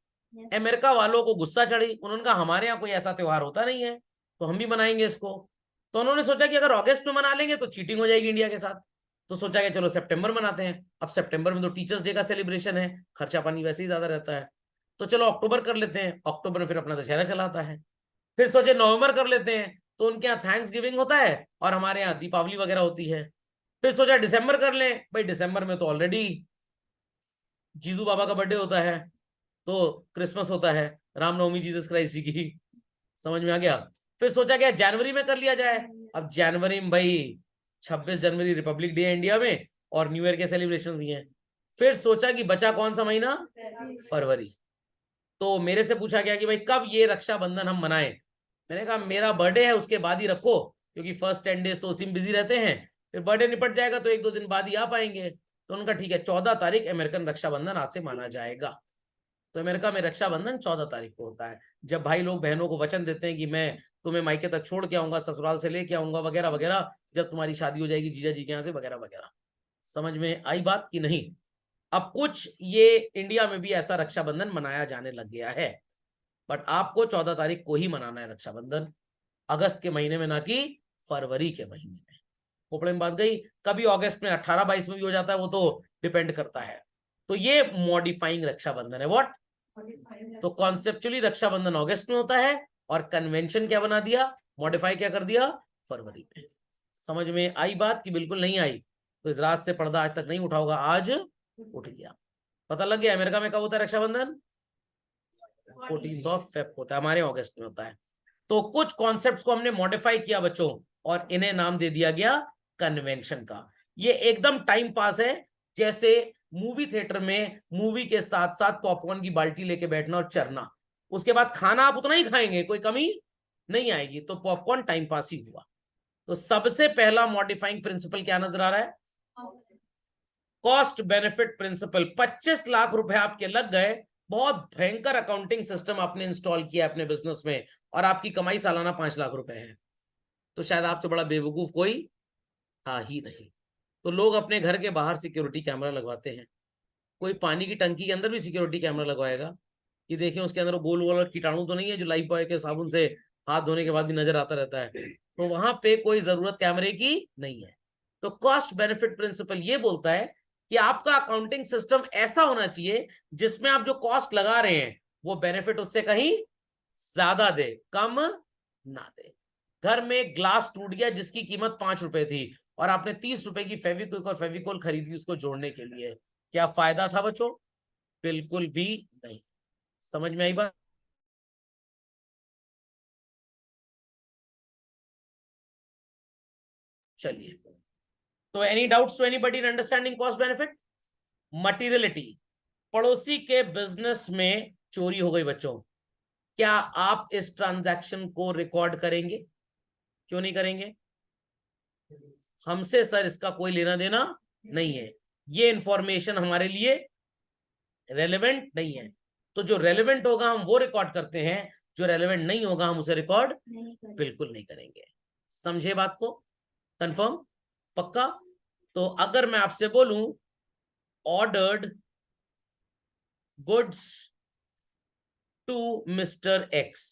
अमेरिका वालों को गुस्सा चढ़ी, उन्होंने कहा हमारे यहाँ कोई ऐसा त्योहार होता नहीं है तो हम भी मनाएंगे इसको। तो उन्होंने सोचा कि अगर अगस्त में मना लेंगे तो चीटिंग हो जाएगी इंडिया के साथ, तो सोचा कि चलो सितंबर मनाते हैं। अब सितंबर में तो टीचर्स डे का सेलिब्रेशन है, खर्चा पानी वैसे ही ज्यादा रहता है, तो चलो अक्टूबर कर लेते हैं। अक्टूबर में फिर अपना दशहरा चलाता है। फिर सोचे नवंबर कर लेते हैं, तो उनके यहाँ थैंक्स गिविंग होता है और हमारे यहाँ दीपावली वगैरह होती है। फिर सोचा दिसंबर कर लें, भाई दिसंबर में तो ऑलरेडी जीजू बाबा का बर्थडे होता है, तो क्रिसमस होता है, रामनवमी जीसस क्राइस्ट जी की। समझ में आ गया? फिर सोचा क्या जनवरी में कर लिया जाए। अब जनवरी में भाई 26 जनवरी रिपब्लिक डे है इंडिया में, और न्यू ईयर के सेलिब्रेशन भी हैं। फिर सोचा कि बचा कौन सा महीना? फरवरी। तो मेरे से पूछा गया कि भाई कब ये रक्षाबंधन हम मनाएं। मैंने कहा मेरा बर्थडे है उसके बाद ही रखो, क्योंकि फर्स्ट 10 डेज तो उसी में बिजी रहते हैं, फिर बर्थडे निपट जाएगा तो 1-2 दिन बाद ही आ पाएंगे। तो उनका ठीक है, 14 तारीख अमेरिकन रक्षाबंधन आज से माना जाएगा। तो अमेरिका में रक्षाबंधन 14 तारीख को होता है, जब भाई लोग बहनों को वचन देते हैं कि मैं तुम्हें मायके तक छोड़ के आऊंगा, ससुराल से लेके आऊंगा वगैरह वगैरह, जब तुम्हारी शादी हो जाएगी जीजा जी के यहाँ से वगैरह वगैरह। समझ में आई बात कि नहीं? अब कुछ ये इंडिया में भी ऐसा रक्षाबंधन मनाया जाने लग गया है, बट आपको 14 तारीख को ही मनाना है रक्षाबंधन, अगस्त के महीने में, ना कि फरवरी के महीने में। खोपड़े में बात गई। कभी अगस्त में 18-22 में भी हो जाता है, वो तो डिपेंड करता है। तो ये मॉडिफाइंग रक्षाबंधन है। व्हाट? तो कॉन्सेप्चुअली रक्षाबंधन अगस्त में होता है, और कन्वेंशन क्या बना दिया? मॉडिफाई क्या कर दिया? फरवरी में। समझ में आई बात कि बिल्कुल नहीं आई? तो इस रात से पर्दा आज तक नहीं उठा होगा, आज उठ गया। पता लग गया अमेरिका में कब होता है रक्षाबंधन? 14 फेब होता है, हमारे अगस्त में होता है। तो कुछ कॉन्सेप्ट्स को हमने मॉडिफाई किया बच्चों, और इन्हें नाम दे दिया गया कन्वेंशन का। ये एकदम टाइम पास है, जैसे मूवी थिएटर में मूवी के साथ साथ पॉपकॉर्न की बाल्टी लेके बैठना और चरना, उसके बाद खाना आप उतना ही खाएंगे, कोई कमी नहीं आएगी, तो पॉपकॉर्न टाइम पास ही हुआ। तो सबसे पहला मॉडिफाइंग प्रिंसिपल क्या नजर आ रहा है? Cost benefit principal. 25 लाख रुपए आपके लग गए, बहुत भयंकर अकाउंटिंग सिस्टम आपने इंस्टॉल किया अपने बिजनेस में, और आपकी कमाई सालाना 5 लाख रुपए है, तो शायद आपसे बड़ा बेवकूफ कोई था ही नहीं। तो लोग अपने घर के बाहर सिक्योरिटी कैमरा लगवाते हैं, कोई पानी की टंकी के अंदर भी सिक्योरिटी कैमरा लगवाएगा कि देखें उसके अंदर गोल गोल कीटाणु तो नहीं है जो लाइफ बॉय के साबुन से हाथ धोने के बाद भी नजर आता रहता है। तो वहां पे कोई जरूरत कैमरे की नहीं है। तो कॉस्ट बेनिफिट प्रिंसिपल ये बोलता है कि आपका अकाउंटिंग सिस्टम ऐसा होना चाहिए जिसमें आप जो कॉस्ट लगा रहे हैं वो बेनिफिट उससे कहीं ज्यादा दे, कम ना दे। घर में ग्लास टूट गया जिसकी कीमत 5 रुपए थी, और आपने 30 रुपए की फेविक्विक और फेविकोल खरीदी उसको जोड़ने के लिए, क्या फायदा था बच्चों? बिल्कुल भी नहीं। समझ में आई बात? चलिए, तो any doubts to anybody in understanding cost benefit? Materiality. पड़ोसी के बिजनेस में चोरी हो गई बच्चों, क्या आप इस ट्रांजैक्शन को रिकॉर्ड करेंगे? क्यों नहीं करेंगे? हमसे सर इसका कोई लेना देना नहीं है, ये इंफॉर्मेशन हमारे लिए रेलेवेंट नहीं है। तो जो रेलेवेंट होगा हम वो रिकॉर्ड करते हैं, जो रेलेवेंट नहीं होगा हम उसे रिकॉर्ड बिल्कुल नहीं करेंगे। समझे बात को? कंफर्म? पक्का? तो अगर मैं आपसे बोलूं ordered goods to mister X,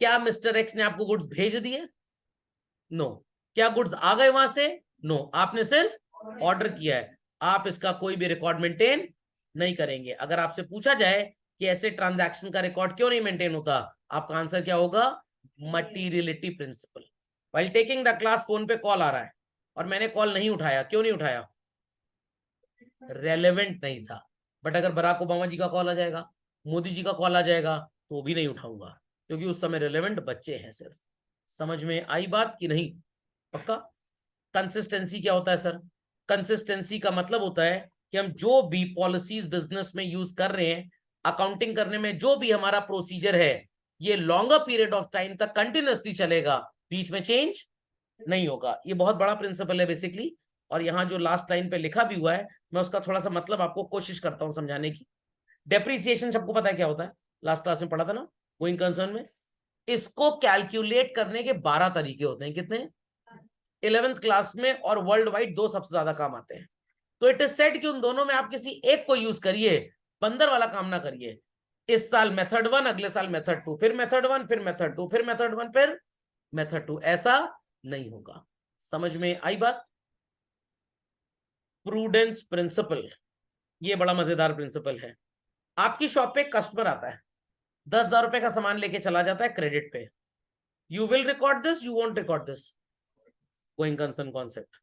क्या मिस्टर एक्स ने आपको गुड्स भेज दिए? नो। क्या गुड्स आ गए वहां से? नो। आपने सिर्फ ऑर्डर किया है, आप इसका कोई भी रिकॉर्ड मेंटेन नहीं करेंगे। अगर आपसे पूछा जाए कि ऐसे ट्रांजैक्शन का रिकॉर्ड क्यों नहीं मेंटेन होता, आपका आंसर क्या होगा? Materiality principle. While taking the class phone पे कॉल आ रहा है और मैंने कॉल नहीं उठाया, क्यों नहीं उठाया? रेलेवेंट नहीं था। बट अगर बराक ओबामा जी का कॉल आ जाएगा, मोदी जी का कॉल आ जाएगा, तो वो भी नहीं उठाऊंगा, क्योंकि उस समय रेलेवेंट बच्चे हैं सिर्फ। समझ में आई बात कि नहीं? पक्का? कंसिस्टेंसी क्या होता है सर? कंसिस्टेंसी का मतलब होता है कि हम जो भी पॉलिसीज बिजनेस में यूज कर रहे हैं, अकाउंटिंग करने में जो भी हमारा प्रोसीजर है, ये लॉन्गर पीरियड ऑफ टाइम तक कंटिन्यूअसली चलेगा, बीच में चेंज नहीं होगा। ये बहुत बड़ा प्रिंसिपल है बेसिकली। और यहाँ जो लास्ट लाइन पे लिखा भी हुआ है, मैं उसका थोड़ा सा मतलब आपको कोशिश करता हूँ समझाने की। डेप्रिसिएशन सबको पता है क्या होता है, लास्ट क्लास में पढ़ा था ना गोइंग कंसर्न में। इसको कैलकुलेट करने के 12 तरीके होते हैं। कितने? 11th क्लास में, और वर्ल्ड वाइड 2 सबसे ज्यादा काम आते हैं। तो इट इज सेड कि उन दोनों में आप किसी एक को यूज करिए, बंदर वाला काम ना करिए। इस साल मेथड 1, अगले साल मेथड 2, फिर मेथड 1, फिर मेथड 2, फिर मेथड 1, फिर मेथड 2, ऐसा नहीं होगा। समझ में आई बात? प्रूडेंस प्रिंसिपल, ये बड़ा मजेदार प्रिंसिपल है। आपकी शॉप पे कस्टमर आता है, 10,000 रुपए का सामान लेके चला जाता है क्रेडिट पे। You will record this, you won't record this? Going concern concept.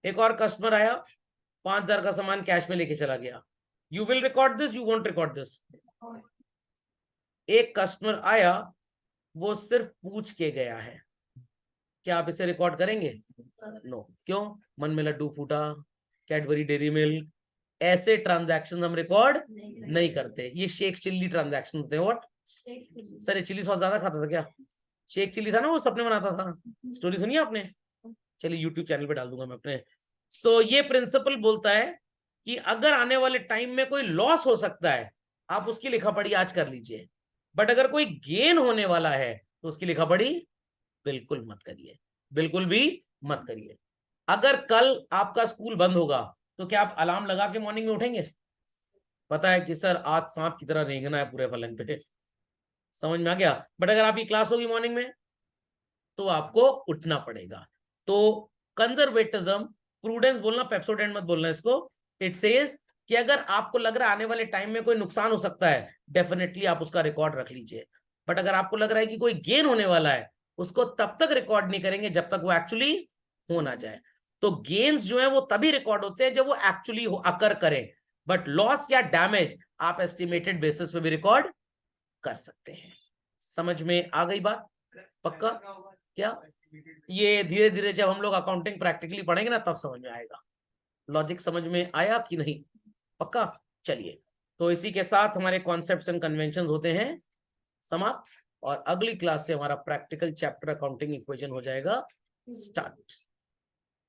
एक और कस्टमर आया, 5,000 का सामान कैश में लेके चला गया। You will record this, you won't record this? एक कस्टमर आया, वो सिर्फ पूछ के गया है, क्या आप इसे रिकॉर्ड करेंगे? नो। क्यों? मन में लड्डू फूटा, कैडबरी डेरी मिल्क, ऐसे ट्रांजैक्शन हम रिकॉर्ड नहीं करते। ये शेक चिल्ली ट्रांजैक्शन होते हैं। व्हाट सर, ये चिल्ली सॉस ज्यादा खाता था क्या? शेक चिल्ली था ना वो, सपने बनाता था, स्टोरी सुनी आपने? चलिए यूट्यूब चैनल पे डाल दूंगा मैं अपने। सो ये प्रिंसिपल बोलता है कि अगर आने वाले टाइम में कोई लॉस हो सकता है, आप उसकी लिखा पढ़ी आज कर लीजिए, बट अगर कोई गेन होने वाला है तो उसकी लिखा पढ़ी बिल्कुल मत करिए, बिल्कुल भी मत करिए। अगर कल आपका स्कूल बंद होगा तो क्या आप अलार्म लगा के मॉर्निंग में उठेंगे? पता है कि सर आज सांप की तरह रेंगना है पूरे पलंग पे, समझ में आ गया? बट अगर आपकी क्लास होगी मॉर्निंग में तो आपको उठना पड़ेगा। तो कंजर्वेटिज्म, प्रूडेंस बोलना, पेप्सोडेंट मत बोलना इसको। इट सेज कि अगर आपको लग रहा है आने वाले टाइम में कोई नुकसान हो सकता है, डेफिनेटली आप उसका रिकॉर्ड रख लीजिए। बट अगर आपको लग रहा है कि कोई गेन होने वाला है, उसको तब तक रिकॉर्ड नहीं करेंगे जब तक वो एक्चुअली हो ना जाए। तो गेन्स जो है वो तभी रिकॉर्ड होते हैं जब वो एक्चुअली अकर करें, बट लॉस या डैमेज आप एस्टिमेटेड बेसिस पे भी रिकॉर्ड कर सकते हैं। समझ में आ गई बात? पक्का? क्या ये धीरे धीरे जब हम लोग अकाउंटिंग प्रैक्टिकली पढ़ेंगे ना तब समझ में आएगा। लॉजिक समझ में आया कि नहीं? पक्का? चलिए, तो इसी के साथ हमारे कॉन्सेप्ट्स एंड कन्वेंशंस होते हैं समाप्त। और अगली क्लास से हमारा प्रैक्टिकल चैप्टर अकाउंटिंग इक्वेशन हो जाएगा स्टार्ट।